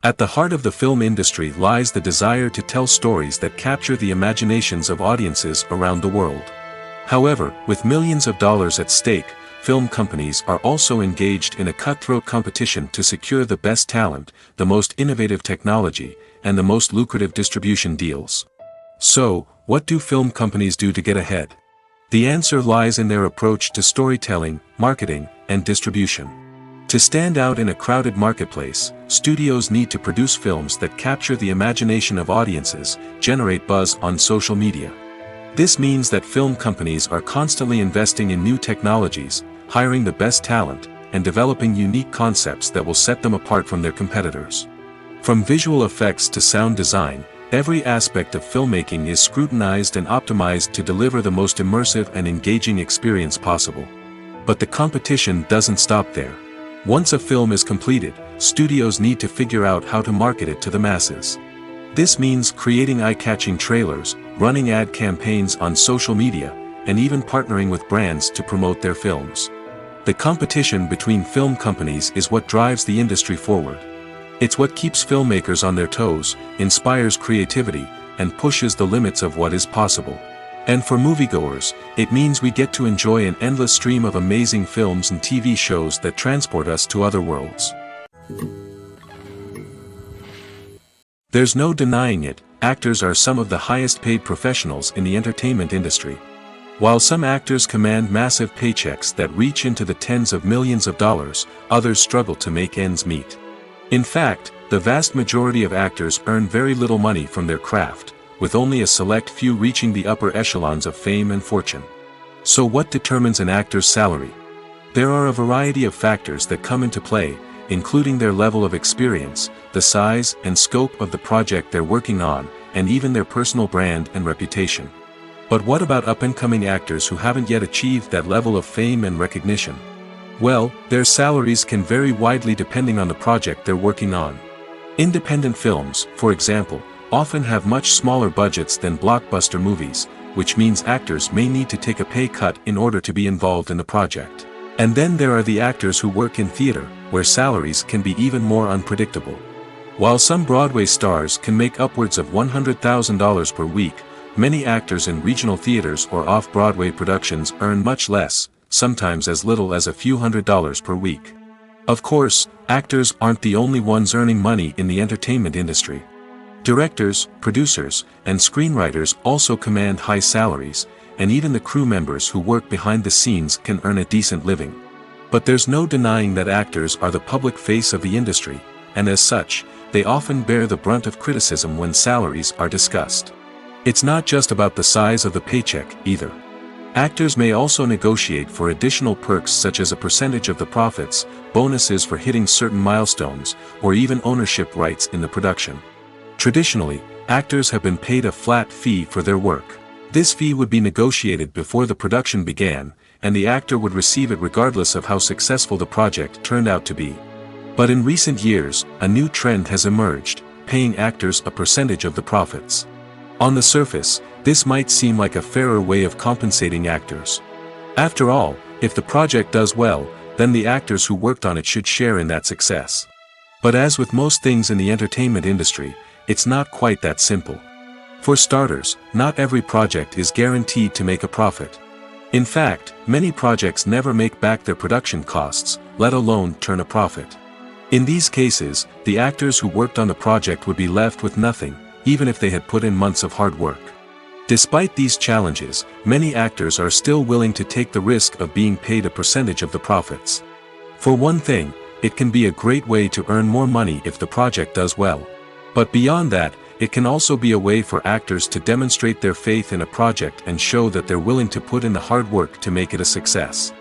At the heart of the film industry lies the desire to tell stories that capture the imaginations of audiences around the world. However, with millions of dollars at stake, film companies are also engaged in a cutthroat competition to secure the best talent, the most innovative technology, and the most lucrative distribution deals. So, what do film companies do to get ahead? The answer lies in their approach to storytelling, marketing, and distribution. To stand out in a crowded marketplace, studios need to produce films that capture the imagination of audiences, generate buzz on social media. This means that film companies are constantly investing in new technologies, hiring the best talent, and developing unique concepts that will set them apart from their competitors. From visual effects to sound design, every aspect of filmmaking is scrutinized and optimized to deliver the most immersive and engaging experience possible. But the competition doesn't stop there. Once a film is completed, studios need to figure out how to market it to the masses. This means creating eye-catching trailers, running ad campaigns on social media, and even partnering with brands to promote their films. The competition between film companies is what drives the industry forward. It's what keeps filmmakers on their toes, inspires creativity, and pushes the limits of what is possible. And for moviegoers, it means we get to enjoy an endless stream of amazing films and TV shows that transport us to other worlds. There's no denying it, actors are some of the highest paid professionals in the entertainment industry. While some actors command massive paychecks that reach into the tens of millions of dollars, others struggle to make ends meet. In fact, the vast majority of actors earn very little money from their craft, with only a select few reaching the upper echelons of fame and fortune. So what determines an actor's salary? There are a variety of factors that come into play, including their level of experience, the size and scope of the project they're working on, and even their personal brand and reputation. But what about up-and-coming actors who haven't yet achieved that level of fame and recognition? Well, their salaries can vary widely depending on the project they're working on. Independent films, for example, often have much smaller budgets than blockbuster movies, which means actors may need to take a pay cut in order to be involved in the project. And then there are the actors who work in theater, where salaries can be even more unpredictable. While some Broadway stars can make upwards of $100,000 per week, many actors in regional theaters or off-Broadway productions earn much less, sometimes as little as a few $100s per week. Of course, actors aren't the only ones earning money in the entertainment industry. Directors, producers, and screenwriters also command high salaries, and even the crew members who work behind the scenes can earn a decent living. But there's no denying that actors are the public face of the industry, and as such, they often bear the brunt of criticism when salaries are discussed. It's not just about the size of the paycheck, either. Actors may also negotiate for additional perks such as a percentage of the profits, bonuses for hitting certain milestones, or even ownership rights in the production. Traditionally, actors have been paid a flat fee for their work. This fee would be negotiated before the production began, and the actor would receive it regardless of how successful the project turned out to be. But in recent years, a new trend has emerged, paying actors a percentage of the profits. On the surface, this might seem like a fairer way of compensating actors. After all, if the project does well, then the actors who worked on it should share in that success. But as with most things in the entertainment industry, it's not quite that simple. For starters, not every project is guaranteed to make a profit. In fact, many projects never make back their production costs, let alone turn a profit. In these cases, the actors who worked on the project would be left with nothing, even if they had put in months of hard work. Despite these challenges, many actors are still willing to take the risk of being paid a percentage of the profits. For one thing, it can be a great way to earn more money if the project does well. But beyond that, it can also be a way for actors to demonstrate their faith in a project and show that they're willing to put in the hard work to make it a success.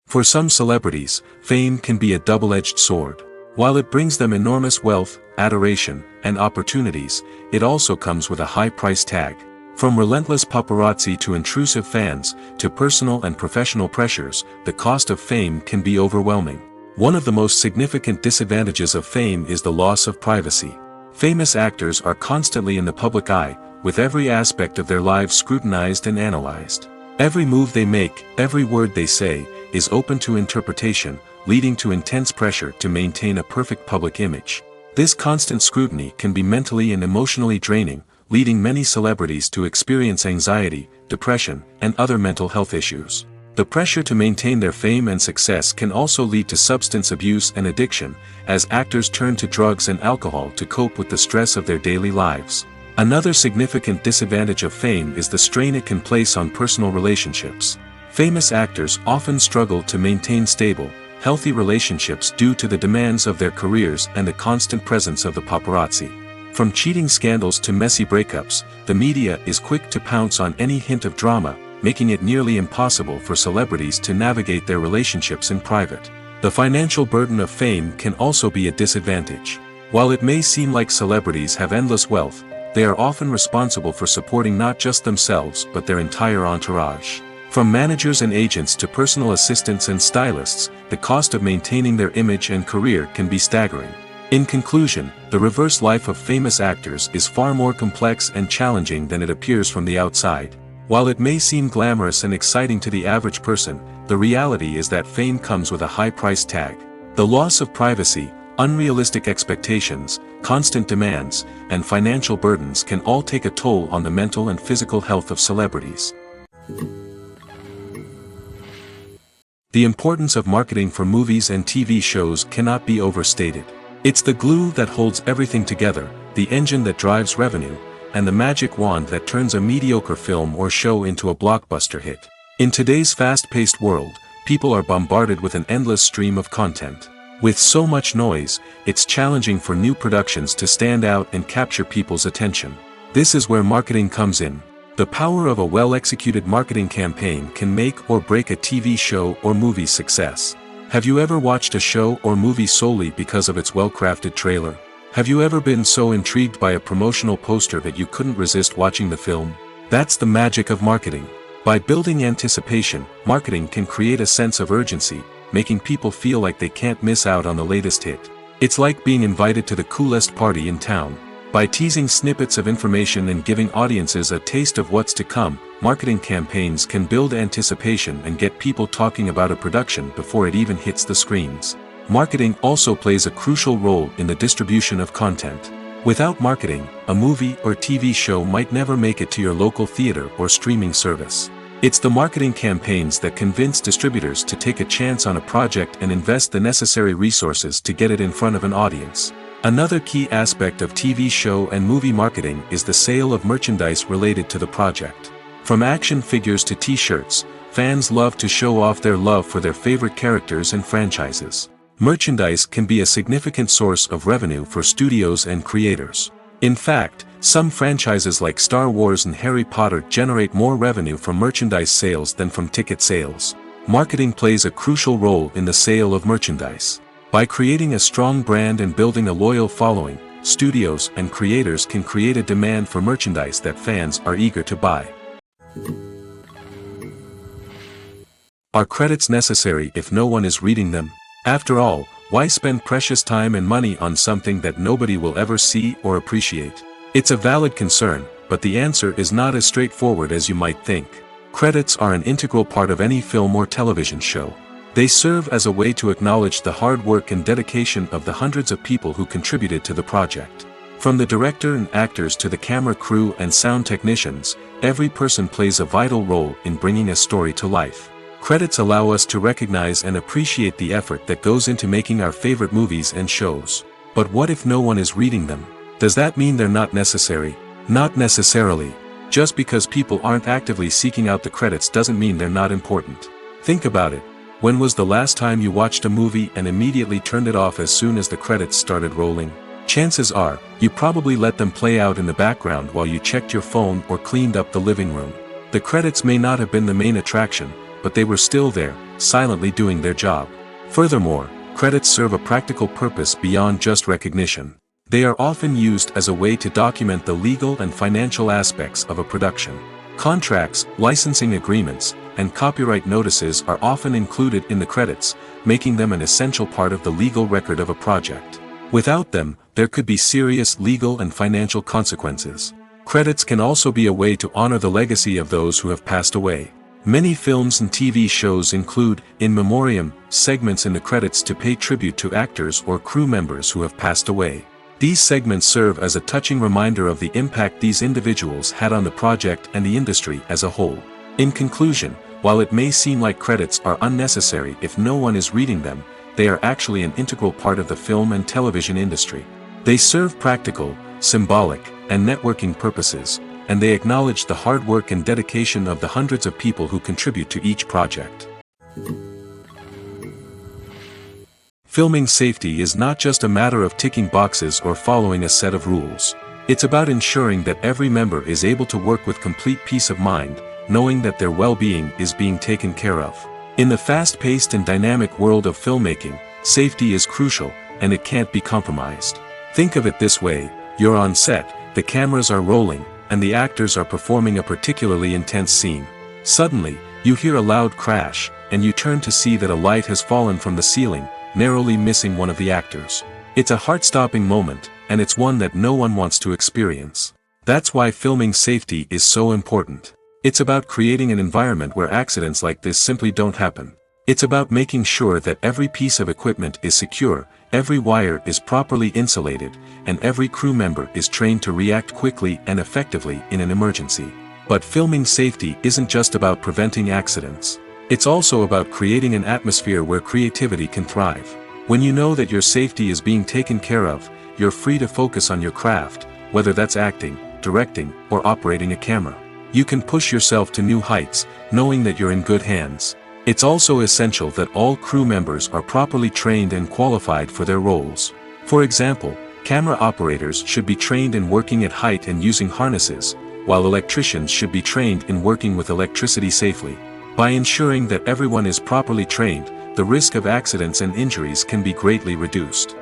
For some celebrities, fame can be a double-edged sword. While it brings them enormous wealth, adoration, and opportunities, it also comes with a high price tag. From relentless paparazzi to intrusive fans, to personal and professional pressures, the cost of fame can be overwhelming. One of the most significant disadvantages of fame is the loss of privacy. Famous actors are constantly in the public eye, with every aspect of their lives scrutinized and analyzed. Every move they make, every word they say, is open to interpretation, leading to intense pressure to maintain a perfect public image. This constant scrutiny can be mentally and emotionally draining, leading many celebrities to experience anxiety, depression, and other mental health issues. The pressure to maintain their fame and success can also lead to substance abuse and addiction, as actors turn to drugs and alcohol to cope with the stress of their daily lives. Another significant disadvantage of fame is the strain it can place on personal relationships. Famous actors often struggle to maintain stable, healthy relationships due to the demands of their careers and the constant presence of the paparazzi. From cheating scandals to messy breakups, the media is quick to pounce on any hint of drama, making it nearly impossible for celebrities to navigate their relationships in private. The financial burden of fame can also be a disadvantage. While it may seem like celebrities have endless wealth, they are often responsible for supporting not just themselves but their entire entourage. From managers and agents to personal assistants and stylists, the cost of maintaining their image and career can be staggering. In conclusion, the reverse life of famous actors is far more complex and challenging than it appears from the outside. While it may seem glamorous and exciting to the average person, the reality is that fame comes with a high price tag. The loss of privacy, unrealistic expectations, constant demands, and financial burdens can all take a toll on the mental and physical health of celebrities. The importance of marketing for movies and TV shows cannot be overstated. It's the glue that holds everything together, the engine that drives revenue, and the magic wand that turns a mediocre film or show into a blockbuster hit. In today's fast-paced world, people are bombarded with an endless stream of content. With so much noise, it's challenging for new productions to stand out and capture people's attention. This is where marketing comes in. The power of a well-executed marketing campaign can make or break a TV show or movie's success. Have you ever watched a show or movie solely because of its well-crafted trailer? Have you ever been so intrigued by a promotional poster that you couldn't resist watching the film? That's the magic of marketing. By building anticipation, marketing can create a sense of urgency, making people feel like they can't miss out on the latest hit. It's like being invited to the coolest party in town. By teasing snippets of information and giving audiences a taste of what's to come, marketing campaigns can build anticipation and get people talking about a production before it even hits the screens. Marketing also plays a crucial role in the distribution of content. Without marketing, a movie or TV show might never make it to your local theater or streaming service. It's the marketing campaigns that convince distributors to take a chance on a project and invest the necessary resources to get it in front of an audience. Another key aspect of TV show and movie marketing is the sale of merchandise related to the project. From action figures to t-shirts, fans love to show off their love for their favorite characters and franchises. Merchandise can be a significant source of revenue for studios and creators. In fact, some franchises like Star Wars and Harry Potter generate more revenue from merchandise sales than from ticket sales. Marketing plays a crucial role in the sale of merchandise. By creating a strong brand and building a loyal following, studios and creators can create a demand for merchandise that fans are eager to buy. Are credits necessary if no one is reading them? After all, why spend precious time and money on something that nobody will ever see or appreciate? It's a valid concern, but the answer is not as straightforward as you might think. Credits are an integral part of any film or television show. They serve as a way to acknowledge the hard work and dedication of the hundreds of people who contributed to the project. From the director and actors to the camera crew and sound technicians, every person plays a vital role in bringing a story to life. Credits allow us to recognize and appreciate the effort that goes into making our favorite movies and shows. But what if no one is reading them? Does that mean they're not necessary? Not necessarily. Just because people aren't actively seeking out the credits doesn't mean they're not important. Think about it. When was the last time you watched a movie and immediately turned it off as soon as the credits started rolling? Chances are, you probably let them play out in the background while you checked your phone or cleaned up the living room. The credits may not have been the main attraction, but they were still there, silently doing their job. Furthermore, credits serve a practical purpose beyond just recognition. They are often used as a way to document the legal and financial aspects of a production. Contracts, licensing agreements, and copyright notices are often included in the credits, making them an essential part of the legal record of a project. Without them, there could be serious legal and financial consequences. Credits can also be a way to honor the legacy of those who have passed away. Many films and TV shows include, in memoriam, segments in the credits to pay tribute to actors or crew members who have passed away. These segments serve as a touching reminder of the impact these individuals had on the project and the industry as a whole. In conclusion, while it may seem like credits are unnecessary if no one is reading them, they are actually an integral part of the film and television industry. They serve practical, symbolic, and networking purposes, and they acknowledge the hard work and dedication of the hundreds of people who contribute to each project. Filming safety is not just a matter of ticking boxes or following a set of rules. It's about ensuring that every member is able to work with complete peace of mind, knowing that their well-being is being taken care of. In the fast-paced and dynamic world of filmmaking, safety is crucial, and it can't be compromised. Think of it this way: you're on set, the cameras are rolling, and the actors are performing a particularly intense scene. Suddenly, you hear a loud crash, and you turn to see that a light has fallen from the ceiling, narrowly missing one of the actors. It's a heart-stopping moment, and it's one that no one wants to experience. That's why filming safety is so important. It's about creating an environment where accidents like this simply don't happen. It's about making sure that every piece of equipment is secure, every wire is properly insulated, and every crew member is trained to react quickly and effectively in an emergency. But filming safety isn't just about preventing accidents. It's also about creating an atmosphere where creativity can thrive. When you know that your safety is being taken care of, you're free to focus on your craft, whether that's acting, directing, or operating a camera. You can push yourself to new heights, knowing that you're in good hands. It's also essential that all crew members are properly trained and qualified for their roles. For example, camera operators should be trained in working at height and using harnesses, while electricians should be trained in working with electricity safely. By ensuring that everyone is properly trained, the risk of accidents and injuries can be greatly reduced.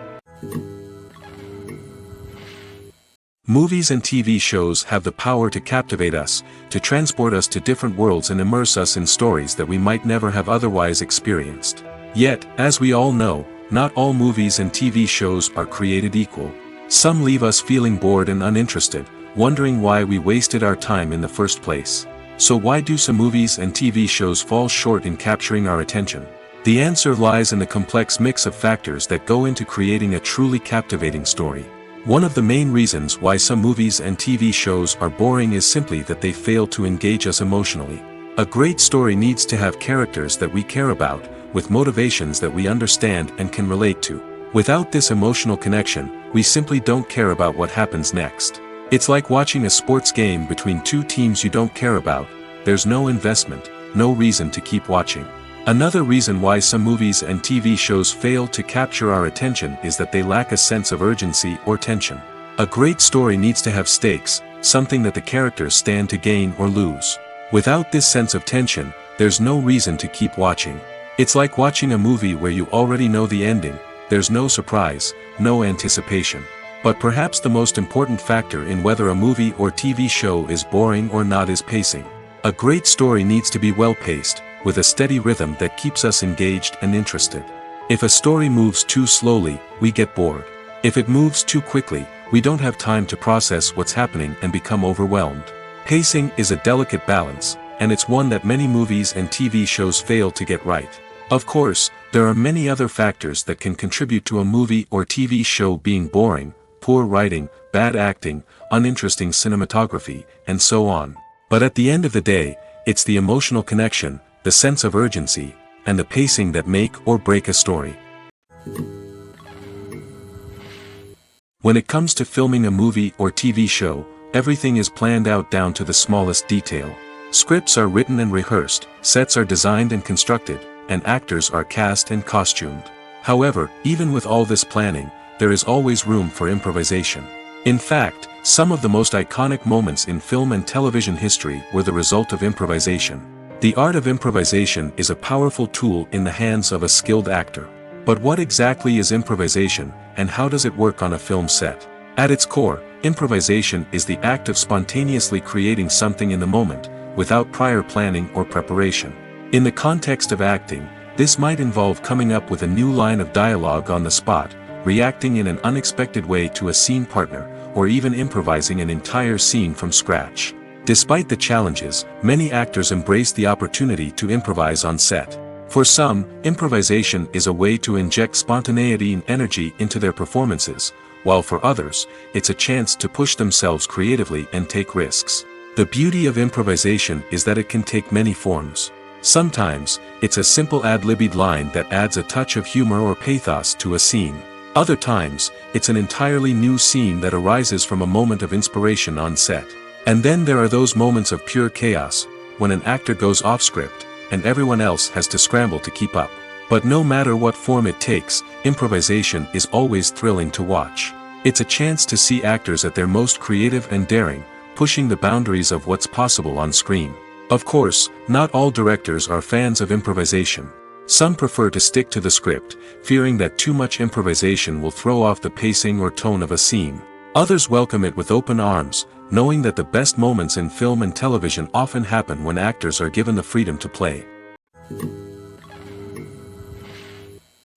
Movies and TV shows have the power to captivate us, to transport us to different worlds and immerse us in stories that we might never have otherwise experienced. Yet, as we all know, not all movies and TV shows are created equal. Some leave us feeling bored and uninterested, wondering why we wasted our time in the first place. So why do some movies and TV shows fall short in capturing our attention? The answer lies in the complex mix of factors that go into creating a truly captivating story. One of the main reasons why some movies and TV shows are boring is simply that they fail to engage us emotionally. A great story needs to have characters that we care about, with motivations that we understand and can relate to. Without this emotional connection, we simply don't care about what happens next. It's like watching a sports game between two teams you don't care about. There's no investment, no reason to keep watching. Another reason why some movies and TV shows fail to capture our attention is that they lack a sense of urgency or tension. A great story needs to have stakes, something that the characters stand to gain or lose. Without this sense of tension, there's no reason to keep watching. It's like watching a movie where you already know the ending, there's no surprise, no anticipation. But perhaps the most important factor in whether a movie or TV show is boring or not is pacing. A great story needs to be well-paced, with a steady rhythm that keeps us engaged and interested. If a story moves too slowly, we get bored. If it moves too quickly, we don't have time to process what's happening and become overwhelmed. Pacing is a delicate balance, and it's one that many movies and TV shows fail to get right. Of course, there are many other factors that can contribute to a movie or TV show being boring: poor writing, bad acting, uninteresting cinematography, and so on. But at the end of the day, it's the emotional connection, the sense of urgency, and the pacing that make or break a story. When it comes to filming a movie or TV show, everything is planned out down to the smallest detail. Scripts are written and rehearsed, sets are designed and constructed, and actors are cast and costumed. However, even with all this planning, there is always room for improvisation. In fact, some of the most iconic moments in film and television history were the result of improvisation. The art of improvisation is a powerful tool in the hands of a skilled actor. But what exactly is improvisation, and how does it work on a film set? At its core, improvisation is the act of spontaneously creating something in the moment, without prior planning or preparation. In the context of acting, this might involve coming up with a new line of dialogue on the spot, reacting in an unexpected way to a scene partner, or even improvising an entire scene from scratch. Despite the challenges, many actors embrace the opportunity to improvise on set. For some, improvisation is a way to inject spontaneity and energy into their performances, while for others, it's a chance to push themselves creatively and take risks. The beauty of improvisation is that it can take many forms. Sometimes, it's a simple ad-libbed line that adds a touch of humor or pathos to a scene. Other times, it's an entirely new scene that arises from a moment of inspiration on set. And then there are those moments of pure chaos, when an actor goes off script, and everyone else has to scramble to keep up. But no matter what form it takes, improvisation is always thrilling to watch. It's a chance to see actors at their most creative and daring, pushing the boundaries of what's possible on screen. Of course, not all directors are fans of improvisation. Some prefer to stick to the script, fearing that too much improvisation will throw off the pacing or tone of a scene. Others welcome it with open arms, knowing that the best moments in film and television often happen when actors are given the freedom to play.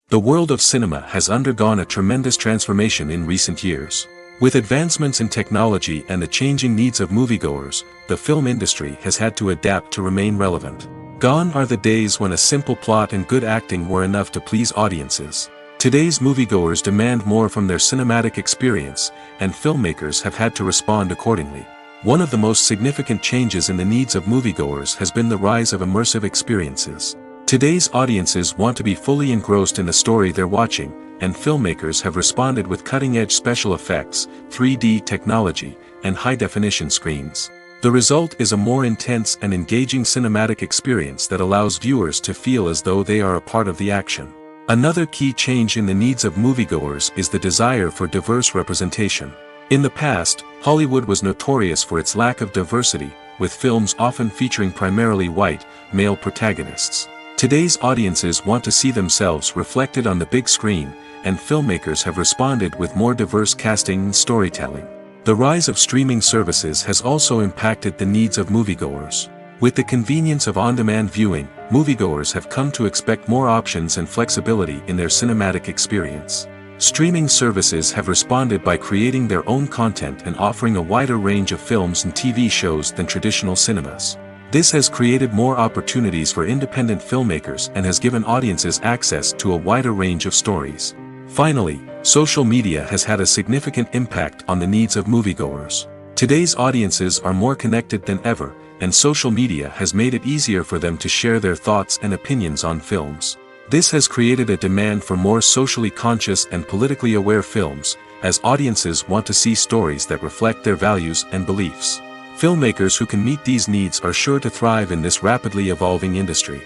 The world of cinema has undergone a tremendous transformation in recent years. With advancements in technology and the changing needs of moviegoers, the film industry has had to adapt to remain relevant. Gone are the days when a simple plot and good acting were enough to please audiences. Today's moviegoers demand more from their cinematic experience, and filmmakers have had to respond accordingly. One of the most significant changes in the needs of moviegoers has been the rise of immersive experiences. Today's audiences want to be fully engrossed in the story they're watching, and filmmakers have responded with cutting-edge special effects, 3D technology, and high-definition screens. The result is a more intense and engaging cinematic experience that allows viewers to feel as though they are a part of the action. Another key change in the needs of moviegoers is the desire for diverse representation. In the past, Hollywood was notorious for its lack of diversity, with films often featuring primarily white, male protagonists. Today's audiences want to see themselves reflected on the big screen, and filmmakers have responded with more diverse casting and storytelling. The rise of streaming services has also impacted the needs of moviegoers. With the convenience of on-demand viewing, moviegoers have come to expect more options and flexibility in their cinematic experience. Streaming services have responded by creating their own content and offering a wider range of films and TV shows than traditional cinemas. This has created more opportunities for independent filmmakers and has given audiences access to a wider range of stories. Finally, social media has had a significant impact on the needs of moviegoers. Today's audiences are more connected than ever, and social media has made it easier for them to share their thoughts and opinions on films. This has created a demand for more socially conscious and politically aware films, as audiences want to see stories that reflect their values and beliefs. Filmmakers who can meet these needs are sure to thrive in this rapidly evolving industry.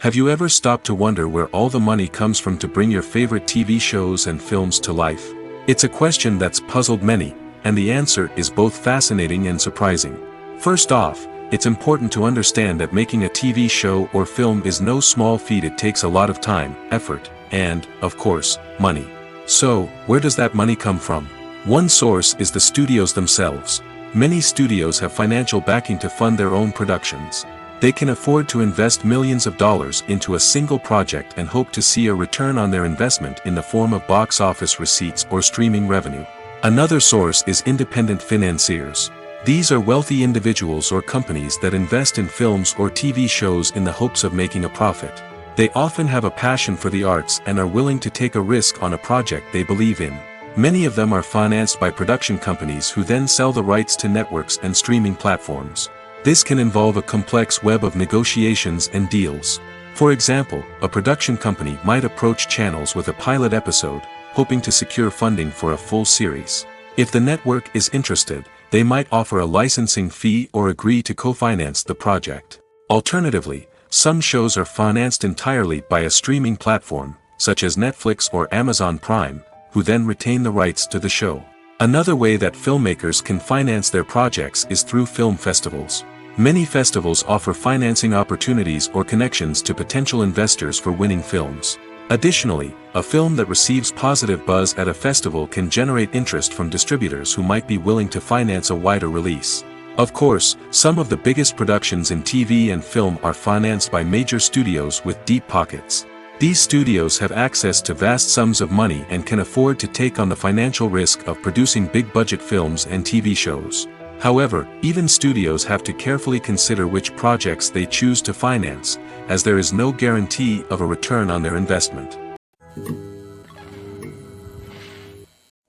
Have you ever stopped to wonder where all the money comes from to bring your favorite TV shows and films to life? It's a question that's puzzled many, and the answer is both fascinating and surprising. First off, it's important to understand that making a TV show or film is no small feat. It takes a lot of time, effort, and, of course, money. So, where does that money come from? One source is the studios themselves. Many studios have financial backing to fund their own productions. They can afford to invest millions of dollars into a single project and hope to see a return on their investment in the form of box office receipts or streaming revenue. Another source is independent financiers. These are wealthy individuals or companies that invest in films or TV shows in the hopes of making a profit. They often have a passion for the arts and are willing to take a risk on a project they believe in. Many of them are financed by production companies who then sell the rights to networks and streaming platforms. This can involve a complex web of negotiations and deals. For example, a production company might approach channels with a pilot episode, hoping to secure funding for a full series. If the network is interested, they might offer a licensing fee or agree to co-finance the project. Alternatively, some shows are financed entirely by a streaming platform, such as Netflix or Amazon Prime, who then retain the rights to the show. Another way that filmmakers can finance their projects is through film festivals. Many festivals offer financing opportunities or connections to potential investors for winning films. Additionally, a film that receives positive buzz at a festival can generate interest from distributors who might be willing to finance a wider release. Of course, some of the biggest productions in TV and film are financed by major studios with deep pockets. These studios have access to vast sums of money and can afford to take on the financial risk of producing big-budget films and TV shows. However, even studios have to carefully consider which projects they choose to finance, as there is no guarantee of a return on their investment.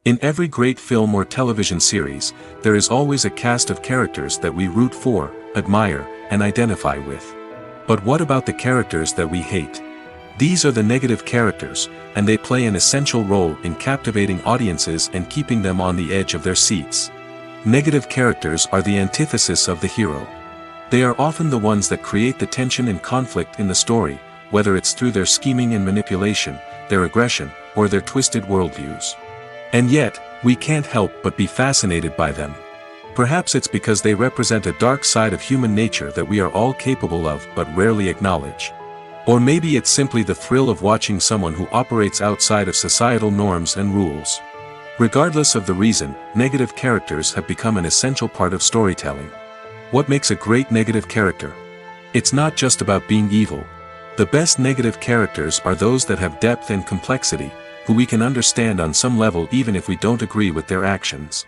In every great film or television series, there is always a cast of characters that we root for, admire, and identify with. But what about the characters that we hate? These are the negative characters, and they play an essential role in captivating audiences and keeping them on the edge of their seats. Negative characters are the antithesis of the hero. They are often the ones that create the tension and conflict in the story, whether it's through their scheming and manipulation, their aggression, or their twisted worldviews. And yet, we can't help but be fascinated by them. Perhaps it's because they represent a dark side of human nature that we are all capable of but rarely acknowledge. Or maybe it's simply the thrill of watching someone who operates outside of societal norms and rules. Regardless of the reason, negative characters have become an essential part of storytelling. What makes a great negative character? It's not just about being evil. The best negative characters are those that have depth and complexity, who we can understand on some level even if we don't agree with their actions.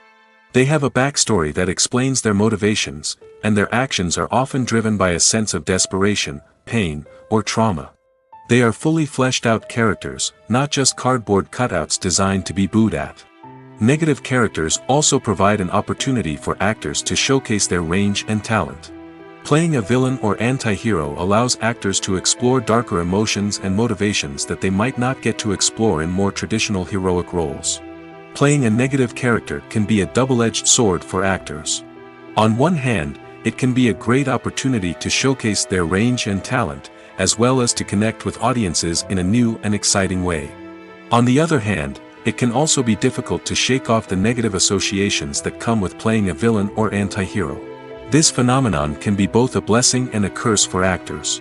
They have a backstory that explains their motivations, and their actions are often driven by a sense of desperation, pain, or trauma. They are fully fleshed out characters, not just cardboard cutouts designed to be booed at. Negative characters also provide an opportunity for actors to showcase their range and talent. Playing a villain or anti-hero allows actors to explore darker emotions and motivations that they might not get to explore in more traditional heroic roles. Playing a negative character can be a double-edged sword for actors. On one hand, it can be a great opportunity to showcase their range and talent, as well as to connect with audiences in a new and exciting way. On the other hand, it can also be difficult to shake off the negative associations that come with playing a villain or anti-hero. This phenomenon can be both a blessing and a curse for actors.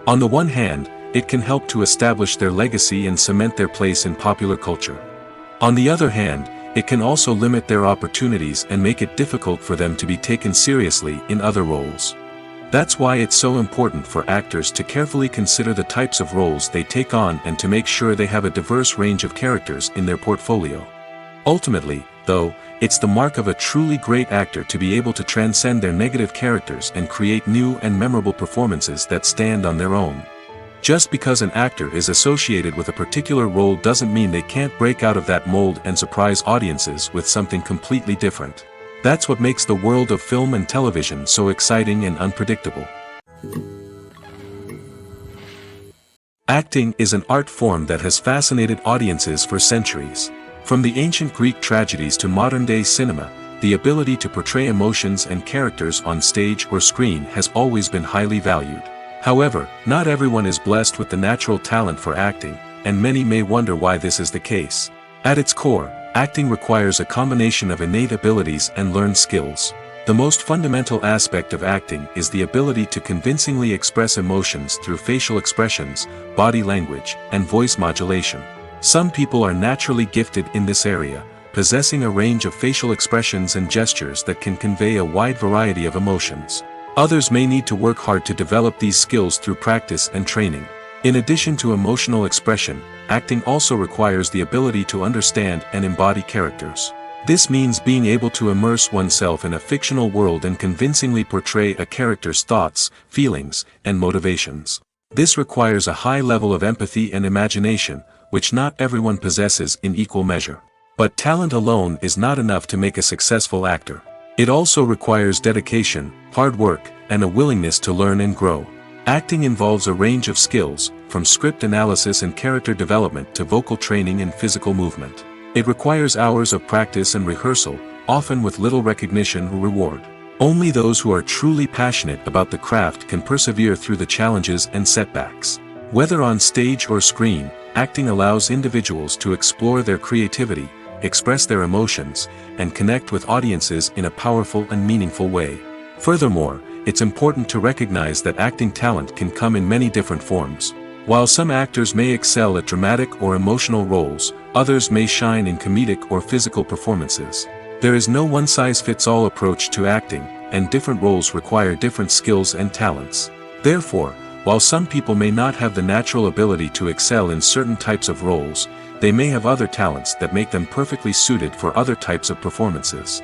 On the one hand, it can help to establish their legacy and cement their place in popular culture. On the other hand, it can also limit their opportunities and make it difficult for them to be taken seriously in other roles. That's why it's so important for actors to carefully consider the types of roles they take on and to make sure they have a diverse range of characters in their portfolio. Ultimately, though, it's the mark of a truly great actor to be able to transcend their negative characters and create new and memorable performances that stand on their own. Just because an actor is associated with a particular role doesn't mean they can't break out of that mold and surprise audiences with something completely different. That's what makes the world of film and television so exciting and unpredictable. Acting is an art form that has fascinated audiences for centuries. From the ancient Greek tragedies to modern-day cinema, the ability to portray emotions and characters on stage or screen has always been highly valued. However, not everyone is blessed with the natural talent for acting, and many may wonder why this is the case. At its core, acting requires a combination of innate abilities and learned skills. The most fundamental aspect of acting is the ability to convincingly express emotions through facial expressions, body language, and voice modulation. Some people are naturally gifted in this area, possessing a range of facial expressions and gestures that can convey a wide variety of emotions. Others may need to work hard to develop these skills through practice and training. In addition to emotional expression, acting also requires the ability to understand and embody characters. This means being able to immerse oneself in a fictional world and convincingly portray a character's thoughts, feelings, and motivations. This requires a high level of empathy and imagination, which not everyone possesses in equal measure. But talent alone is not enough to make a successful actor. It also requires dedication, hard work, and a willingness to learn and grow. Acting involves a range of skills, from script analysis and character development to vocal training and physical movement. It requires hours of practice and rehearsal, often with little recognition or reward. Only those who are truly passionate about the craft can persevere through the challenges and setbacks. Whether on stage or screen, acting allows individuals to explore their creativity, express their emotions, and connect with audiences in a powerful and meaningful way. Furthermore, it's important to recognize that acting talent can come in many different forms. While some actors may excel at dramatic or emotional roles, others may shine in comedic or physical performances. There is no one-size-fits-all approach to acting, and different roles require different skills and talents. Therefore, while some people may not have the natural ability to excel in certain types of roles, they may have other talents that make them perfectly suited for other types of performances.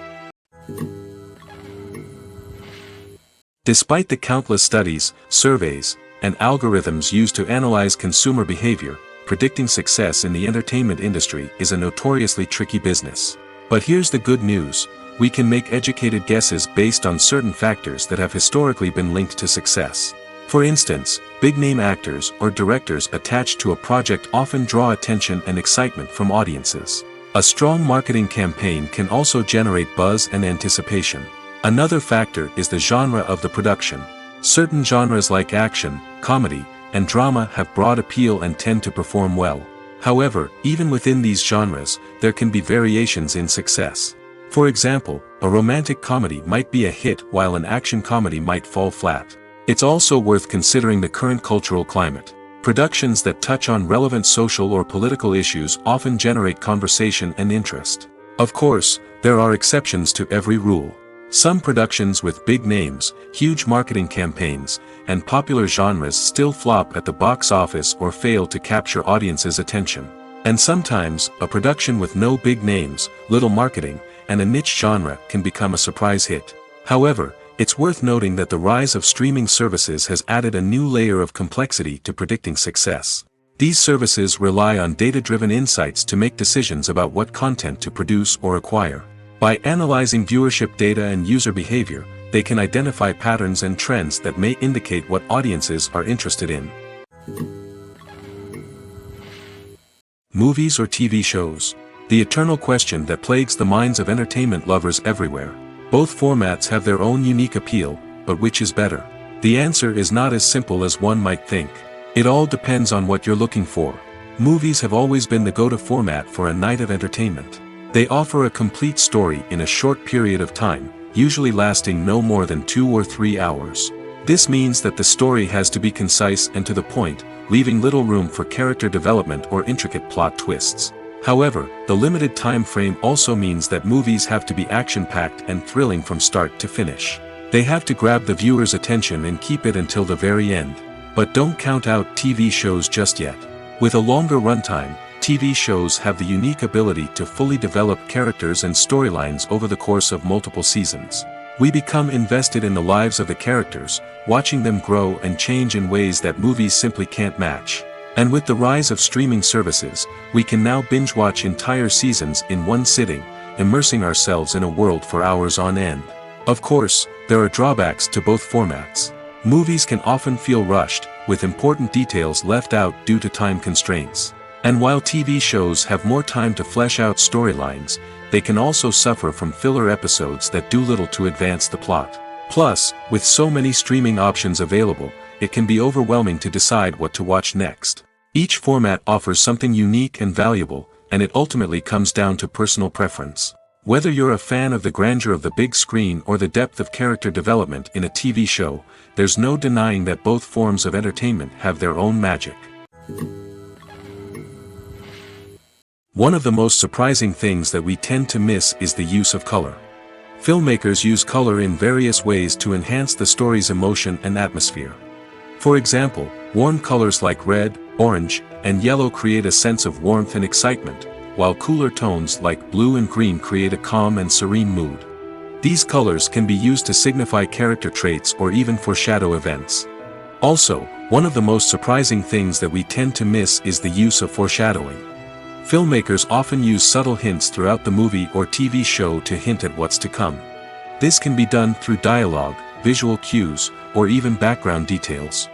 Despite the countless studies, surveys, and algorithms used to analyze consumer behavior, predicting success in the entertainment industry is a notoriously tricky business. But here's the good news: we can make educated guesses based on certain factors that have historically been linked to success. For instance, big-name actors or directors attached to a project often draw attention and excitement from audiences. A strong marketing campaign can also generate buzz and anticipation. Another factor is the genre of the production. Certain genres like action, comedy, and drama have broad appeal and tend to perform well. However, even within these genres, there can be variations in success. For example, a romantic comedy might be a hit while an action comedy might fall flat. It's also worth considering the current cultural climate. Productions that touch on relevant social or political issues often generate conversation and interest. Of course, there are exceptions to every rule. Some productions with big names, huge marketing campaigns, and popular genres still flop at the box office or fail to capture audiences' attention. And sometimes, a production with no big names, little marketing, and a niche genre can become a surprise hit. However, it's worth noting that the rise of streaming services has added a new layer of complexity to predicting success. These services rely on data-driven insights to make decisions about what content to produce or acquire. By analyzing viewership data and user behavior, they can identify patterns and trends that may indicate what audiences are interested in. Movies or TV shows? The eternal question that plagues the minds of entertainment lovers everywhere. Both formats have their own unique appeal, but which is better? The answer is not as simple as one might think. It all depends on what you're looking for. Movies have always been the go-to format for a night of entertainment. They offer a complete story in a short period of time, usually lasting no more than 2 or 3 hours. This means that the story has to be concise and to the point, leaving little room for character development or intricate plot twists. However, the limited time frame also means that movies have to be action-packed and thrilling from start to finish. They have to grab the viewer's attention and keep it until the very end. But don't count out TV shows just yet. With a longer runtime, TV shows have the unique ability to fully develop characters and storylines over the course of multiple seasons. We become invested in the lives of the characters, watching them grow and change in ways that movies simply can't match. And with the rise of streaming services, we can now binge-watch entire seasons in one sitting, immersing ourselves in a world for hours on end. Of course, there are drawbacks to both formats. Movies can often feel rushed, with important details left out due to time constraints. And while TV shows have more time to flesh out storylines, they can also suffer from filler episodes that do little to advance the plot. Plus, with so many streaming options available, it can be overwhelming to decide what to watch next. Each format offers something unique and valuable, and it ultimately comes down to personal preference. Whether you're a fan of the grandeur of the big screen or the depth of character development in a TV show, there's no denying that both forms of entertainment have their own magic. One of the most surprising things that we tend to miss is the use of color. Filmmakers use color in various ways to enhance the story's emotion and atmosphere. For example, warm colors like red, orange, and yellow create a sense of warmth and excitement, while cooler tones like blue and green create a calm and serene mood. These colors can be used to signify character traits or even foreshadow events. Also, one of the most surprising things that we tend to miss is the use of foreshadowing. Filmmakers often use subtle hints throughout the movie or TV show to hint at what's to come. This can be done through dialogue, visual cues, or even background details.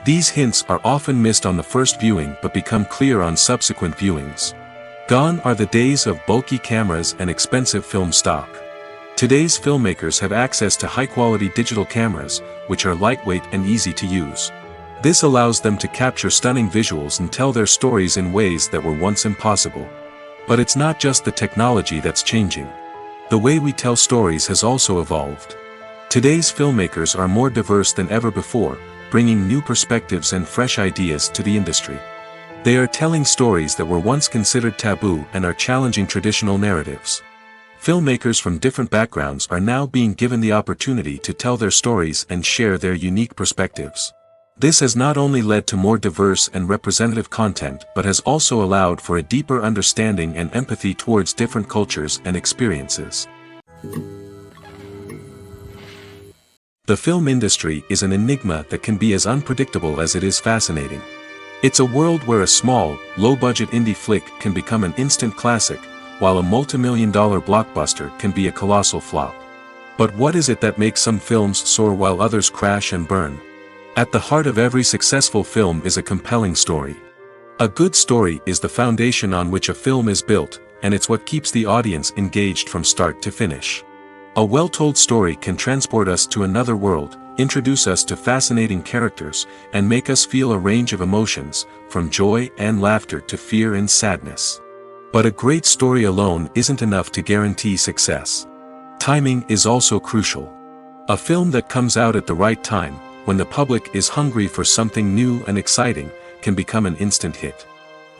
These hints are often missed on the first viewing but become clear on subsequent viewings. Gone are the days of bulky cameras and expensive film stock. Today's filmmakers have access to high-quality digital cameras, which are lightweight and easy to use. This allows them to capture stunning visuals and tell their stories in ways that were once impossible. But it's not just the technology that's changing. The way we tell stories has also evolved. Today's filmmakers are more diverse than ever before, bringing new perspectives and fresh ideas to the industry. They are telling stories that were once considered taboo and are challenging traditional narratives. Filmmakers from different backgrounds are now being given the opportunity to tell their stories and share their unique perspectives. This has not only led to more diverse and representative content but has also allowed for a deeper understanding and empathy towards different cultures and experiences. The film industry is an enigma that can be as unpredictable as it is fascinating. It's a world where a small, low-budget indie flick can become an instant classic, while a multi-million-dollar blockbuster can be a colossal flop. But what is it that makes some films soar while others crash and burn? At the heart of every successful film is a compelling story. A good story is the foundation on which a film is built, and it's what keeps the audience engaged from start to finish. A well-told story can transport us to another world, introduce us to fascinating characters, and make us feel a range of emotions, from joy and laughter to fear and sadness. But a great story alone isn't enough to guarantee success. Timing is also crucial. A film that comes out at the right time, when the public is hungry for something new and exciting, can become an instant hit.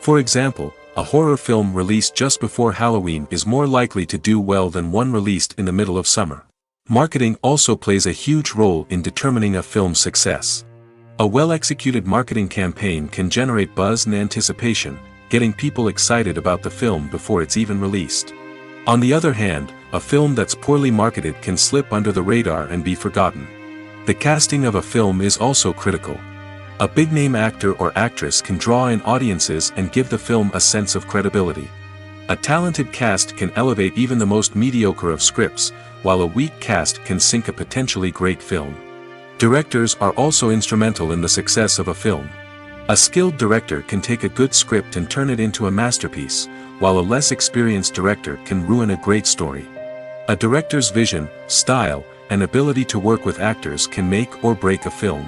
For example, a horror film released just before Halloween is more likely to do well than one released in the middle of summer. Marketing also plays a huge role in determining a film's success. A well-executed marketing campaign can generate buzz and anticipation, getting people excited about the film before it's even released. On the other hand, a film that's poorly marketed can slip under the radar and be forgotten. The casting of a film is also critical. A big-name actor or actress can draw in audiences and give the film a sense of credibility. A talented cast can elevate even the most mediocre of scripts, while a weak cast can sink a potentially great film. Directors are also instrumental in the success of a film. A skilled director can take a good script and turn it into a masterpiece, while a less experienced director can ruin a great story. A director's vision, style, and ability to work with actors can make or break a film.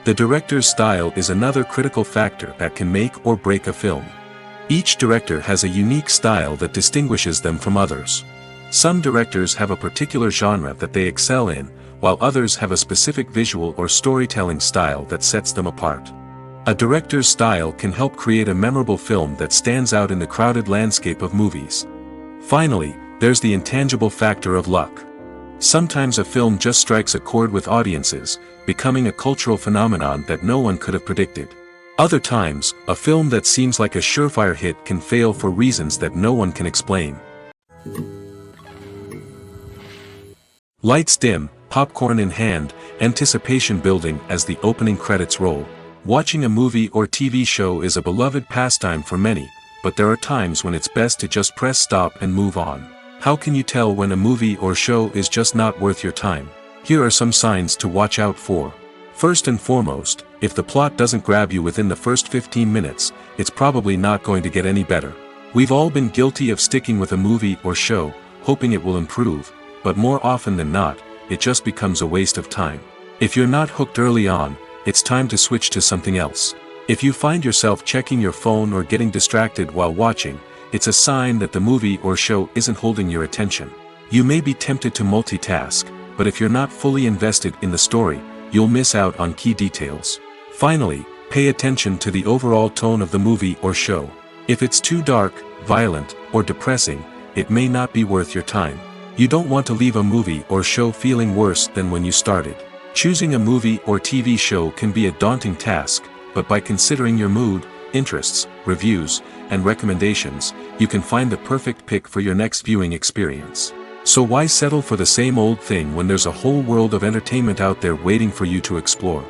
The director's style is another critical factor that can make or break a film. Each director has a unique style that distinguishes them from others. Some directors have a particular genre that they excel in, while others have a specific visual or storytelling style that sets them apart. A director's style can help create a memorable film that stands out in the crowded landscape of movies. Finally, there's the intangible factor of luck. Sometimes a film just strikes a chord with audiences, becoming a cultural phenomenon that no one could have predicted. Other times, a film that seems like a surefire hit can fail for reasons that no one can explain. Lights dim, popcorn in hand, anticipation building as the opening credits roll. Watching a movie or TV show is a beloved pastime for many, but there are times when it's best to just press stop and move on. How can you tell when a movie or show is just not worth your time? Here are some signs to watch out for. First and foremost, if the plot doesn't grab you within the first 15 minutes, it's probably not going to get any better. We've all been guilty of sticking with a movie or show, hoping it will improve, but more often than not, it just becomes a waste of time. If you're not hooked early on, it's time to switch to something else. If you find yourself checking your phone or getting distracted while watching, it's a sign that the movie or show isn't holding your attention. You may be tempted to multitask, but if you're not fully invested in the story, you'll miss out on key details. Finally, pay attention to the overall tone of the movie or show. If it's too dark, violent, or depressing, it may not be worth your time. You don't want to leave a movie or show feeling worse than when you started. Choosing a movie or TV show can be a daunting task, but by considering your mood, interests, reviews, and recommendations, you can find the perfect pick for your next viewing experience. So why settle for the same old thing when there's a whole world of entertainment out there waiting for you to explore?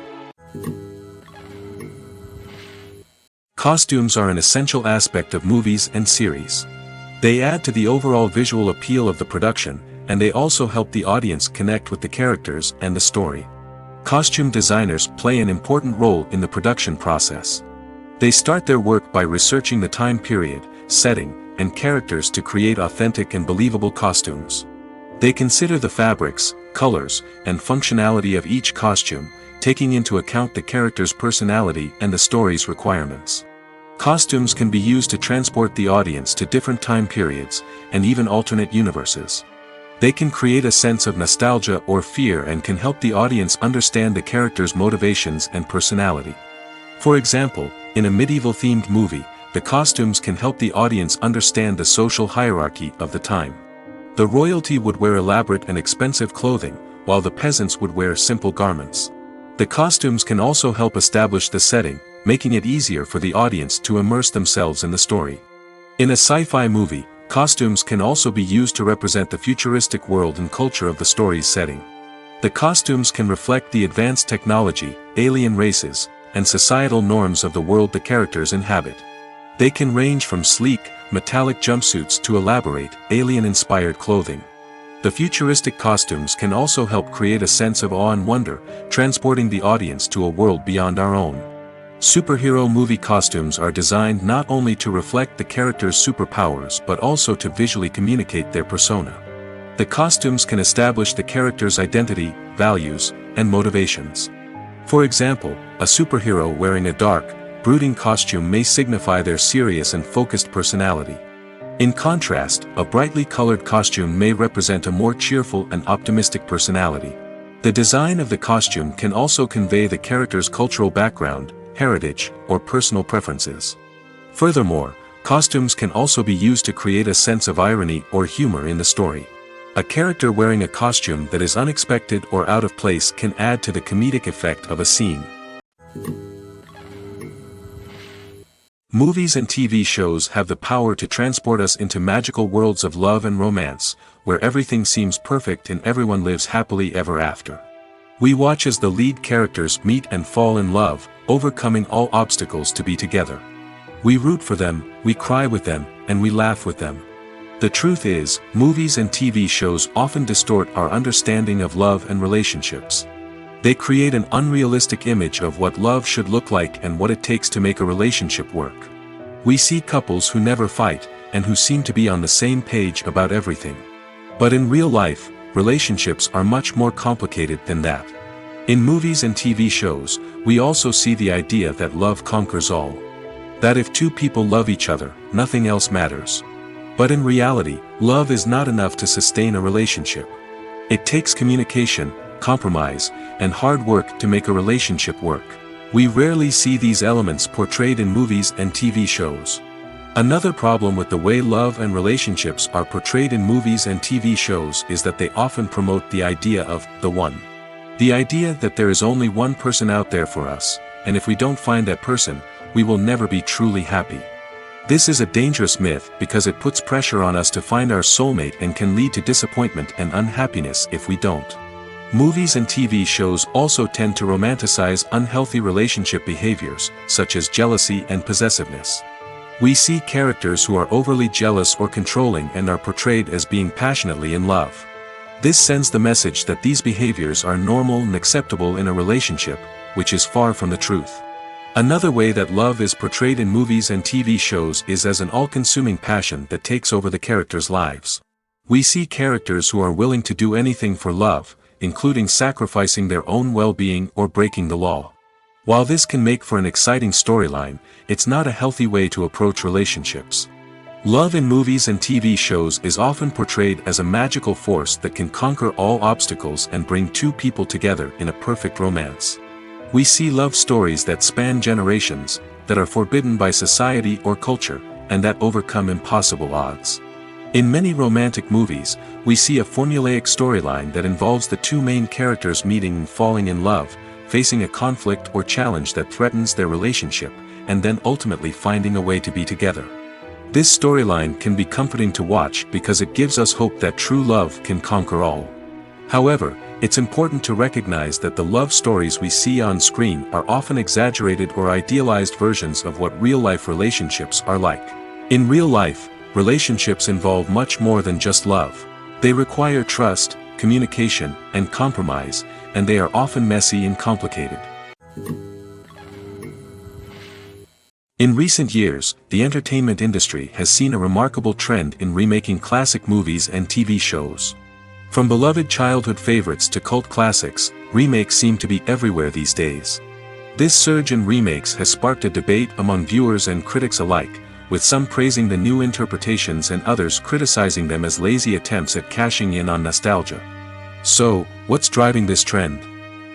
Costumes are an essential aspect of movies and series. They add to the overall visual appeal of the production, and they also help the audience connect with the characters and the story. Costume designers play an important role in the production process. They start their work by researching the time period, setting, and characters to create authentic and believable costumes. They consider the fabrics, colors, and functionality of each costume, taking into account the character's personality and the story's requirements. Costumes can be used to transport the audience to different time periods, and even alternate universes. They can create a sense of nostalgia or fear and can help the audience understand the character's motivations and personality. For example, in a medieval-themed movie, the costumes can help the audience understand the social hierarchy of the time. The royalty would wear elaborate and expensive clothing, while the peasants would wear simple garments. The costumes can also help establish the setting, making it easier for the audience to immerse themselves in the story. In a sci-fi movie, costumes can also be used to represent the futuristic world and culture of the story's setting. The costumes can reflect the advanced technology, alien races, and societal norms of the world the characters inhabit. They can range from sleek, metallic jumpsuits to elaborate, alien-inspired clothing. The futuristic costumes can also help create a sense of awe and wonder, transporting the audience to a world beyond our own. Superhero movie costumes are designed not only to reflect the character's superpowers but also to visually communicate their persona. The costumes can establish the character's identity, values, and motivations. For example, a superhero wearing a dark, brooding costume may signify their serious and focused personality. In contrast, a brightly colored costume may represent a more cheerful and optimistic personality. The design of the costume can also convey the character's cultural background, heritage, or personal preferences. Furthermore, costumes can also be used to create a sense of irony or humor in the story. A character wearing a costume that is unexpected or out of place can add to the comedic effect of a scene. Movies and TV shows have the power to transport us into magical worlds of love and romance, where everything seems perfect and everyone lives happily ever after. We watch as the lead characters meet and fall in love, overcoming all obstacles to be together. We root for them, we cry with them, and we laugh with them. The truth is, movies and TV shows often distort our understanding of love and relationships. They create an unrealistic image of what love should look like and what it takes to make a relationship work. We see couples who never fight, and who seem to be on the same page about everything. But in real life, relationships are much more complicated than that. In movies and TV shows, we also see the idea that love conquers all. That if two people love each other, nothing else matters. But in reality, love is not enough to sustain a relationship. It takes communication, compromise, and hard work to make a relationship work. We rarely see these elements portrayed in movies and TV shows. Another problem with the way love and relationships are portrayed in movies and TV shows is that they often promote the idea of the one. The idea that there is only one person out there for us, and if we don't find that person, we will never be truly happy. This is a dangerous myth because it puts pressure on us to find our soulmate and can lead to disappointment and unhappiness if we don't. Movies and TV shows also tend to romanticize unhealthy relationship behaviors, such as jealousy and possessiveness. We see characters who are overly jealous or controlling and are portrayed as being passionately in love. This sends the message that these behaviors are normal and acceptable in a relationship, which is far from the truth. Another way that love is portrayed in movies and TV shows is as an all-consuming passion that takes over the characters' lives. We see characters who are willing to do anything for love, including sacrificing their own well-being or breaking the law. While this can make for an exciting storyline, it's not a healthy way to approach relationships. Love in movies and TV shows is often portrayed as a magical force that can conquer all obstacles and bring two people together in a perfect romance. We see love stories that span generations, that are forbidden by society or culture, and that overcome impossible odds. In many romantic movies, we see a formulaic storyline that involves the two main characters meeting and falling in love, facing a conflict or challenge that threatens their relationship, and then ultimately finding a way to be together. This storyline can be comforting to watch because it gives us hope that true love can conquer all. However, it's important to recognize that the love stories we see on screen are often exaggerated or idealized versions of what real-life relationships are like. In real life, relationships involve much more than just love. They require trust, communication, and compromise, and they are often messy and complicated. In recent years, the entertainment industry has seen a remarkable trend in remaking classic movies and TV shows. From beloved childhood favorites to cult classics, remakes seem to be everywhere these days. This surge in remakes has sparked a debate among viewers and critics alike, with some praising the new interpretations and others criticizing them as lazy attempts at cashing in on nostalgia. So, what's driving this trend?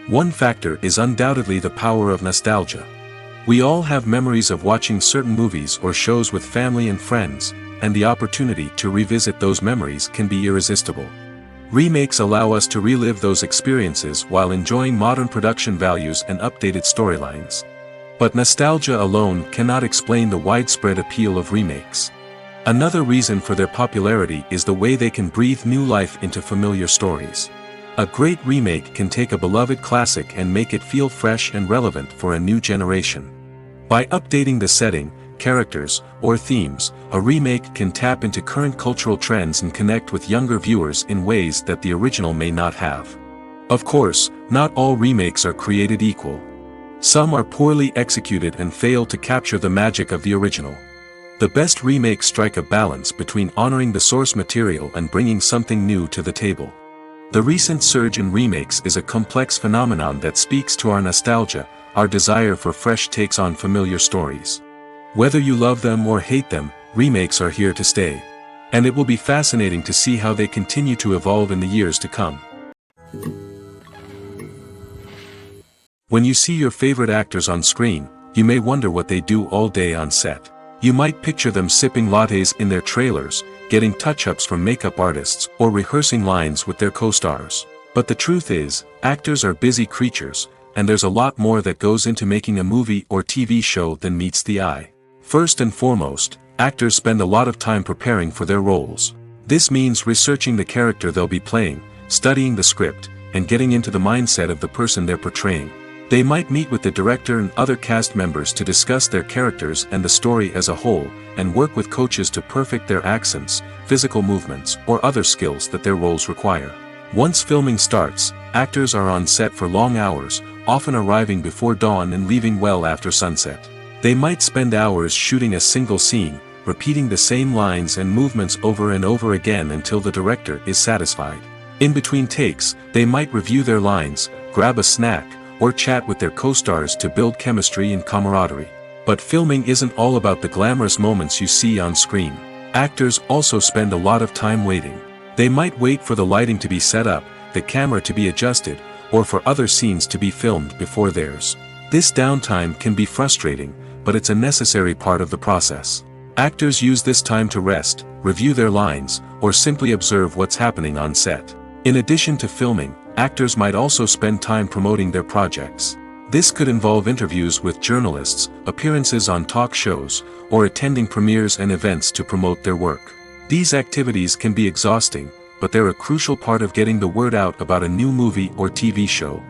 One factor is undoubtedly the power of nostalgia. We all have memories of watching certain movies or shows with family and friends, and the opportunity to revisit those memories can be irresistible. Remakes allow us to relive those experiences while enjoying modern production values and updated storylines. But nostalgia alone cannot explain the widespread appeal of remakes. Another reason for their popularity is the way they can breathe new life into familiar stories. A great remake can take a beloved classic and make it feel fresh and relevant for a new generation. By updating the setting, characters, or themes, a remake can tap into current cultural trends and connect with younger viewers in ways that the original may not have. Of course, not all remakes are created equal. Some are poorly executed and fail to capture the magic of the original. The best remakes strike a balance between honoring the source material and bringing something new to the table. The recent surge in remakes is a complex phenomenon that speaks to our nostalgia, our desire for fresh takes on familiar stories. Whether you love them or hate them, remakes are here to stay. And it will be fascinating to see how they continue to evolve in the years to come. When you see your favorite actors on screen, you may wonder what they do all day on set. You might picture them sipping lattes in their trailers, getting touch-ups from makeup artists, or rehearsing lines with their co-stars. But the truth is, actors are busy creatures, and there's a lot more that goes into making a movie or TV show than meets the eye. First and foremost, actors spend a lot of time preparing for their roles. This means researching the character they'll be playing, studying the script, and getting into the mindset of the person they're portraying. They might meet with the director and other cast members to discuss their characters and the story as a whole, and work with coaches to perfect their accents, physical movements, or other skills that their roles require. Once filming starts, actors are on set for long hours, often arriving before dawn and leaving well after sunset. They might spend hours shooting a single scene, repeating the same lines and movements over and over again until the director is satisfied. In between takes, they might review their lines, grab a snack, or chat with their co-stars to build chemistry and camaraderie. But filming isn't all about the glamorous moments you see on screen. Actors also spend a lot of time waiting. They might wait for the lighting to be set up, the camera to be adjusted, or for other scenes to be filmed before theirs. This downtime can be frustrating, but it's a necessary part of the process. Actors use this time to rest, review their lines, or simply observe what's happening on set. In addition to filming, actors might also spend time promoting their projects. This could involve interviews with journalists, appearances on talk shows, or attending premieres and events to promote their work. These activities can be exhausting, but they're a crucial part of getting the word out about a new movie or TV show.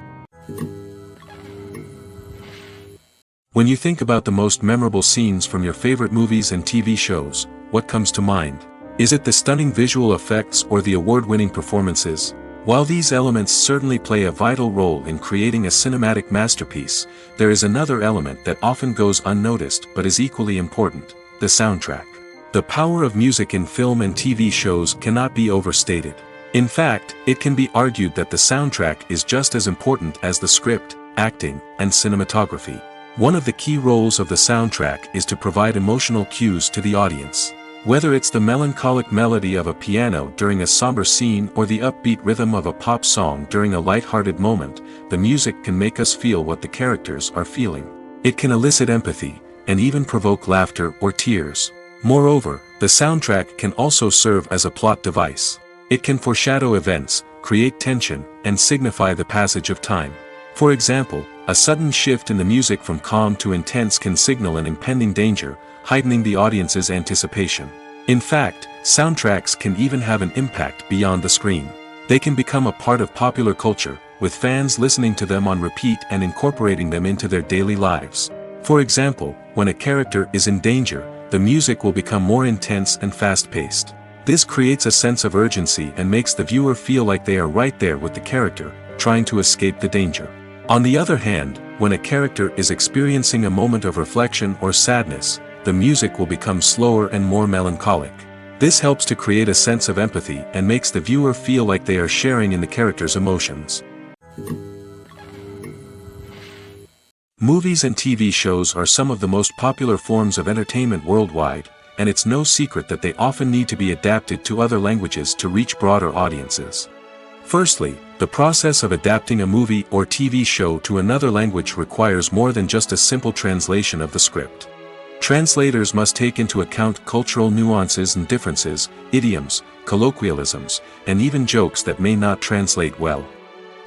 When you think about the most memorable scenes from your favorite movies and TV shows, what comes to mind? Is it the stunning visual effects or the award-winning performances? While these elements certainly play a vital role in creating a cinematic masterpiece, there is another element that often goes unnoticed but is equally important: the soundtrack. The power of music in film and TV shows cannot be overstated. In fact, it can be argued that the soundtrack is just as important as the script, acting, and cinematography. One of the key roles of the soundtrack is to provide emotional cues to the audience. Whether it's the melancholic melody of a piano during a somber scene or the upbeat rhythm of a pop song during a light-hearted moment, the music can make us feel what the characters are feeling. It can elicit empathy, and even provoke laughter or tears. Moreover, the soundtrack can also serve as a plot device. It can foreshadow events, create tension, and signify the passage of time. For example, a sudden shift in the music from calm to intense can signal an impending danger, heightening the audience's anticipation. In fact, soundtracks can even have an impact beyond the screen. They can become a part of popular culture, with fans listening to them on repeat and incorporating them into their daily lives. For example, when a character is in danger, the music will become more intense and fast-paced. This creates a sense of urgency and makes the viewer feel like they are right there with the character, trying to escape the danger. On the other hand, when a character is experiencing a moment of reflection or sadness, the music will become slower and more melancholic. This helps to create a sense of empathy and makes the viewer feel like they are sharing in the character's emotions. Movies and TV shows are some of the most popular forms of entertainment worldwide, and it's no secret that they often need to be adapted to other languages to reach broader audiences. Firstly, the process of adapting a movie or TV show to another language requires more than just a simple translation of the script. Translators must take into account cultural nuances and differences, idioms, colloquialisms, and even jokes that may not translate well.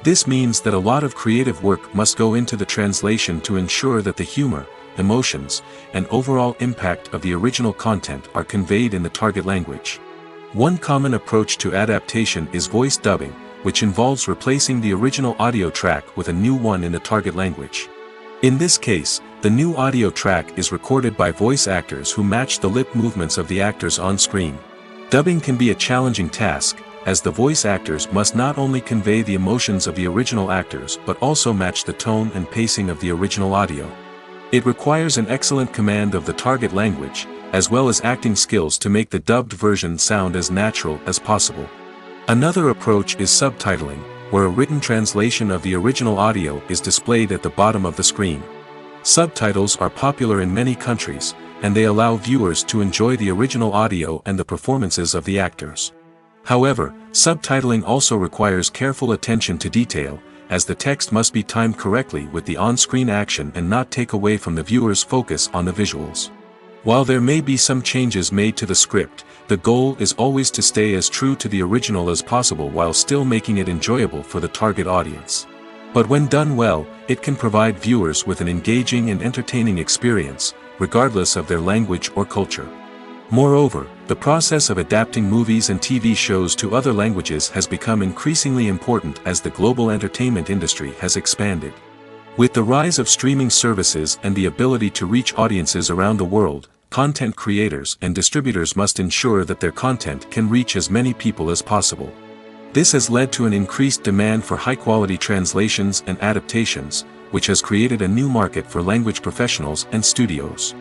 This means that a lot of creative work must go into the translation to ensure that the humor, emotions, and overall impact of the original content are conveyed in the target language. One common approach to adaptation is voice dubbing, which involves replacing the original audio track with a new one in the target language. In this case, the new audio track is recorded by voice actors who match the lip movements of the actors on screen. Dubbing can be a challenging task, as the voice actors must not only convey the emotions of the original actors but also match the tone and pacing of the original audio. It requires an excellent command of the target language, as well as acting skills to make the dubbed version sound as natural as possible. Another approach is subtitling, where a written translation of the original audio is displayed at the bottom of the screen. Subtitles are popular in many countries, and they allow viewers to enjoy the original audio and the performances of the actors. However, subtitling also requires careful attention to detail, as the text must be timed correctly with the on-screen action and not take away from the viewer's focus on the visuals. While there may be some changes made to the script, the goal is always to stay as true to the original as possible while still making it enjoyable for the target audience. But when done well, it can provide viewers with an engaging and entertaining experience, regardless of their language or culture. Moreover, the process of adapting movies and TV shows to other languages has become increasingly important as the global entertainment industry has expanded. With the rise of streaming services and the ability to reach audiences around the world, content creators and distributors must ensure that their content can reach as many people as possible. This has led to an increased demand for high-quality translations and adaptations, which has created a new market for language professionals and studios.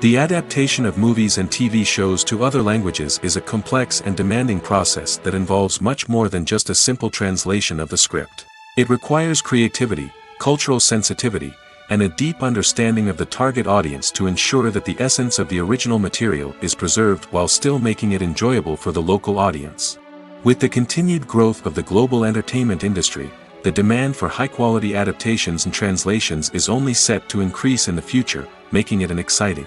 The adaptation of movies and TV shows to other languages is a complex and demanding process that involves much more than just a simple translation of the script. It requires creativity, cultural sensitivity, and a deep understanding of the target audience to ensure that the essence of the original material is preserved while still making it enjoyable for the local audience. With the continued growth of the global entertainment industry, the demand for high-quality adaptations and translations is only set to increase in the future, making it an exciting.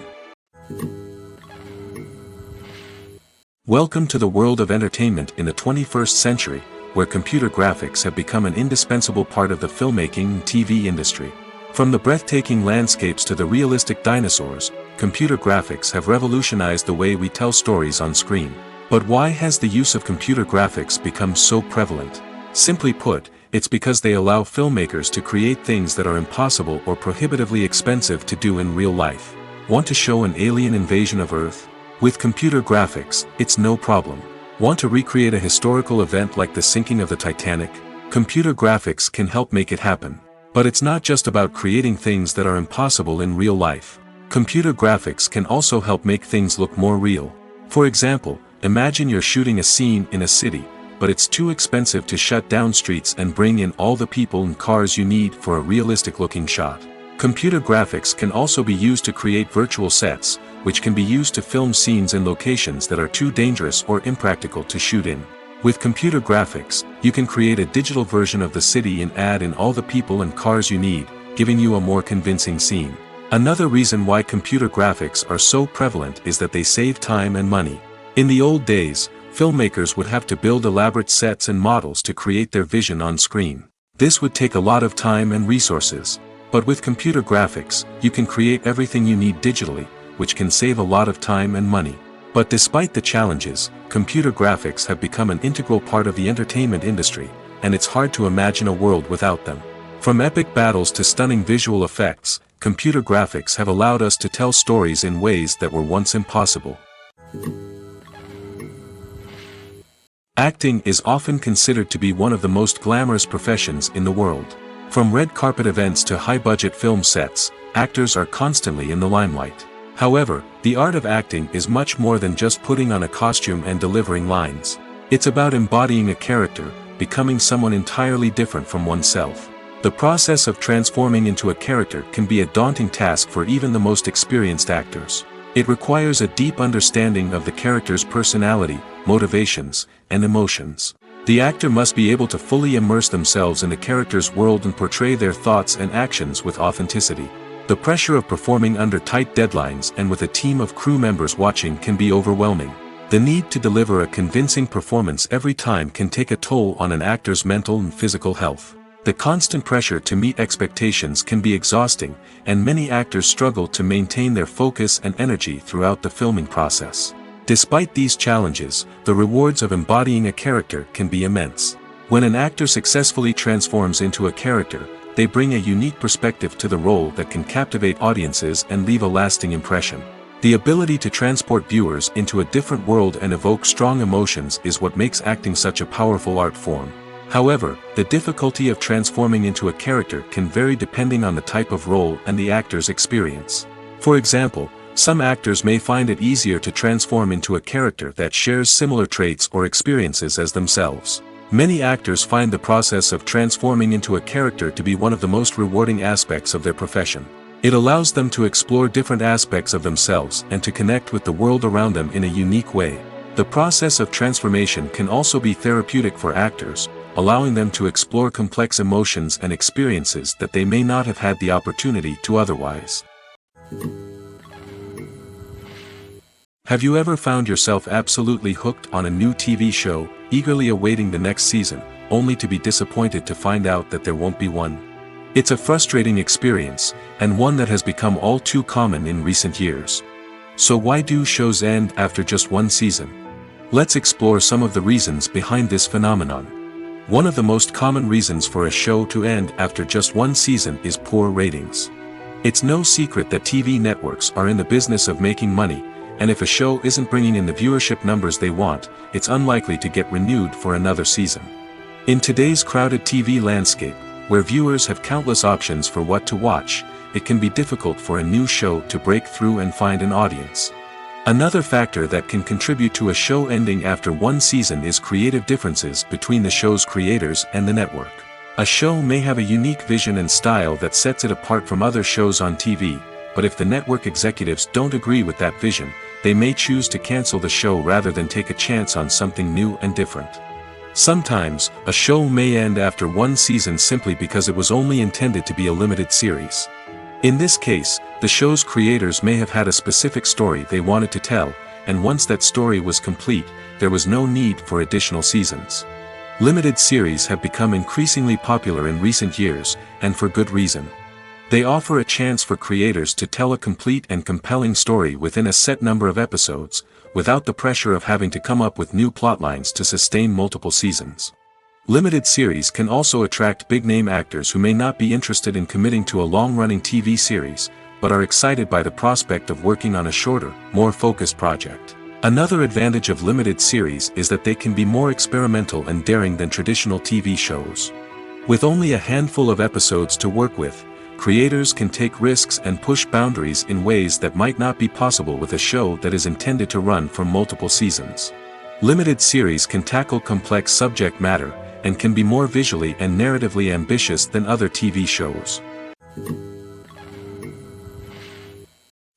Welcome to the world of entertainment in the 21st century, where computer graphics have become an indispensable part of the filmmaking and TV industry. From the breathtaking landscapes to the realistic dinosaurs, computer graphics have revolutionized the way we tell stories on screen. But why has the use of computer graphics become so prevalent? Simply put, it's because they allow filmmakers to create things that are impossible or prohibitively expensive to do in real life. Want to show an alien invasion of Earth? With computer graphics, it's no problem. Want to recreate a historical event like the sinking of the Titanic? Computer graphics can help make it happen. But it's not just about creating things that are impossible in real life. Computer graphics can also help make things look more real. For example, imagine you're shooting a scene in a city, but it's too expensive to shut down streets and bring in all the people and cars you need for a realistic-looking shot. Computer graphics can also be used to create virtual sets, which can be used to film scenes in locations that are too dangerous or impractical to shoot in. With computer graphics, you can create a digital version of the city and add in all the people and cars you need, giving you a more convincing scene. Another reason why computer graphics are so prevalent is that they save time and money. In the old days, filmmakers would have to build elaborate sets and models to create their vision on screen. This would take a lot of time and resources. But with computer graphics, you can create everything you need digitally, which can save a lot of time and money. But despite the challenges, computer graphics have become an integral part of the entertainment industry, and it's hard to imagine a world without them. From epic battles to stunning visual effects, computer graphics have allowed us to tell stories in ways that were once impossible. Acting is often considered to be one of the most glamorous professions in the world. From red carpet events to high-budget film sets, actors are constantly in the limelight. However, the art of acting is much more than just putting on a costume and delivering lines. It's about embodying a character, becoming someone entirely different from oneself. The process of transforming into a character can be a daunting task for even the most experienced actors. It requires a deep understanding of the character's personality, motivations, and emotions. The actor must be able to fully immerse themselves in the character's world and portray their thoughts and actions with authenticity. The pressure of performing under tight deadlines and with a team of crew members watching can be overwhelming. The need to deliver a convincing performance every time can take a toll on an actor's mental and physical health. The constant pressure to meet expectations can be exhausting, and many actors struggle to maintain their focus and energy throughout the filming process. Despite these challenges, the rewards of embodying a character can be immense. When an actor successfully transforms into a character, they bring a unique perspective to the role that can captivate audiences and leave a lasting impression. The ability to transport viewers into a different world and evoke strong emotions is what makes acting such a powerful art form. However, the difficulty of transforming into a character can vary depending on the type of role and the actor's experience. For example, some actors may find it easier to transform into a character that shares similar traits or experiences as themselves. Many actors find the process of transforming into a character to be one of the most rewarding aspects of their profession. It allows them to explore different aspects of themselves and to connect with the world around them in a unique way. The process of transformation can also be therapeutic for actors, allowing them to explore complex emotions and experiences that they may not have had the opportunity to otherwise. Have you ever found yourself absolutely hooked on a new TV show, eagerly awaiting the next season, only to be disappointed to find out that there won't be one? It's a frustrating experience, and one that has become all too common in recent years. So why do shows end after just one season? Let's explore some of the reasons behind this phenomenon. One of the most common reasons for a show to end after just one season is poor ratings. It's no secret that TV networks are in the business of making money, and if a show isn't bringing in the viewership numbers they want, it's unlikely to get renewed for another season. In today's crowded TV landscape, where viewers have countless options for what to watch, it can be difficult for a new show to break through and find an audience. Another factor that can contribute to a show ending after one season is creative differences between the show's creators and the network. A show may have a unique vision and style that sets it apart from other shows on TV, but if the network executives don't agree with that vision, they may choose to cancel the show rather than take a chance on something new and different. Sometimes, a show may end after one season simply because it was only intended to be a limited series. In this case, the show's creators may have had a specific story they wanted to tell, and once that story was complete, there was no need for additional seasons. Limited series have become increasingly popular in recent years, and for good reason. They offer a chance for creators to tell a complete and compelling story within a set number of episodes, without the pressure of having to come up with new plotlines to sustain multiple seasons. Limited series can also attract big-name actors who may not be interested in committing to a long-running TV series, but are excited by the prospect of working on a shorter, more focused project. Another advantage of limited series is that they can be more experimental and daring than traditional TV shows. With only a handful of episodes to work with, creators can take risks and push boundaries in ways that might not be possible with a show that is intended to run for multiple seasons. Limited series can tackle complex subject matter, and can be more visually and narratively ambitious than other TV shows.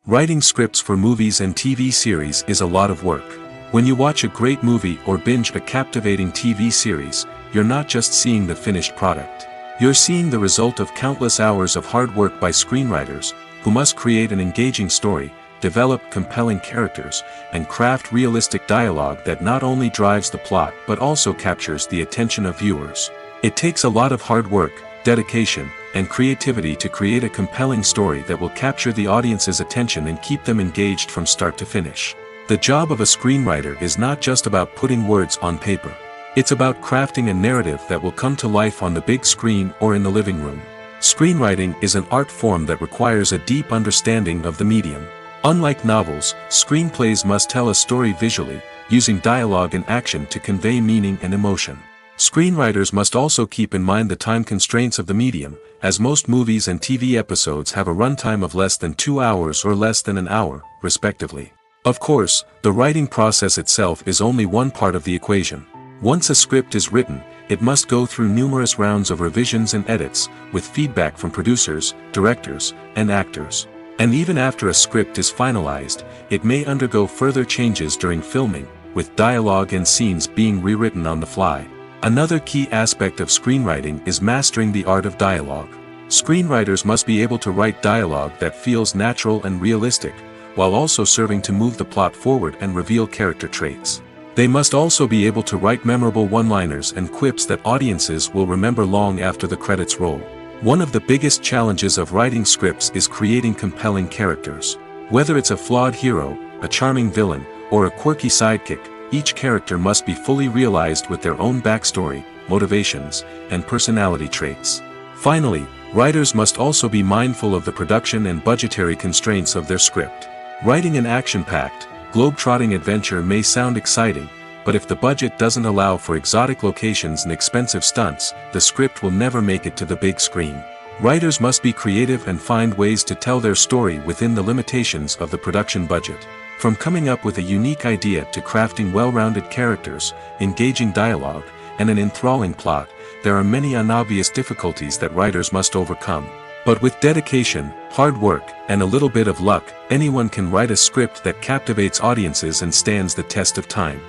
Writing scripts for movies and TV series is a lot of work. When you watch a great movie or binge a captivating TV series, you're not just seeing the finished product. You're seeing the result of countless hours of hard work by screenwriters, who must create an engaging story, develop compelling characters, and craft realistic dialogue that not only drives the plot but also captures the attention of viewers. It takes a lot of hard work, dedication, and creativity to create a compelling story that will capture the audience's attention and keep them engaged from start to finish. The job of a screenwriter is not just about putting words on paper. It's about crafting a narrative that will come to life on the big screen or in the living room. Screenwriting is an art form that requires a deep understanding of the medium. Unlike novels, screenplays must tell a story visually, using dialogue and action to convey meaning and emotion. Screenwriters must also keep in mind the time constraints of the medium, as most movies and TV episodes have a runtime of less than 2 hours or less than an hour, respectively. Of course, the writing process itself is only one part of the equation. Once a script is written, it must go through numerous rounds of revisions and edits, with feedback from producers, directors, and actors. And even after a script is finalized, it may undergo further changes during filming, with dialogue and scenes being rewritten on the fly. Another key aspect of screenwriting is mastering the art of dialogue. Screenwriters must be able to write dialogue that feels natural and realistic, while also serving to move the plot forward and reveal character traits. They must also be able to write memorable one-liners and quips that audiences will remember long after the credits roll. One of the biggest challenges of writing scripts is creating compelling characters. Whether it's a flawed hero, a charming villain, or a quirky sidekick, each character must be fully realized with their own backstory, motivations, and personality traits. Finally, writers must also be mindful of the production and budgetary constraints of their script. Writing an action-packed, globe-trotting adventure may sound exciting, but if the budget doesn't allow for exotic locations and expensive stunts, the script will never make it to the big screen. Writers must be creative and find ways to tell their story within the limitations of the production budget. From coming up with a unique idea to crafting well-rounded characters, engaging dialogue, and an enthralling plot, there are many unobvious difficulties that writers must overcome. But with dedication, hard work, and a little bit of luck, anyone can write a script that captivates audiences and stands the test of time.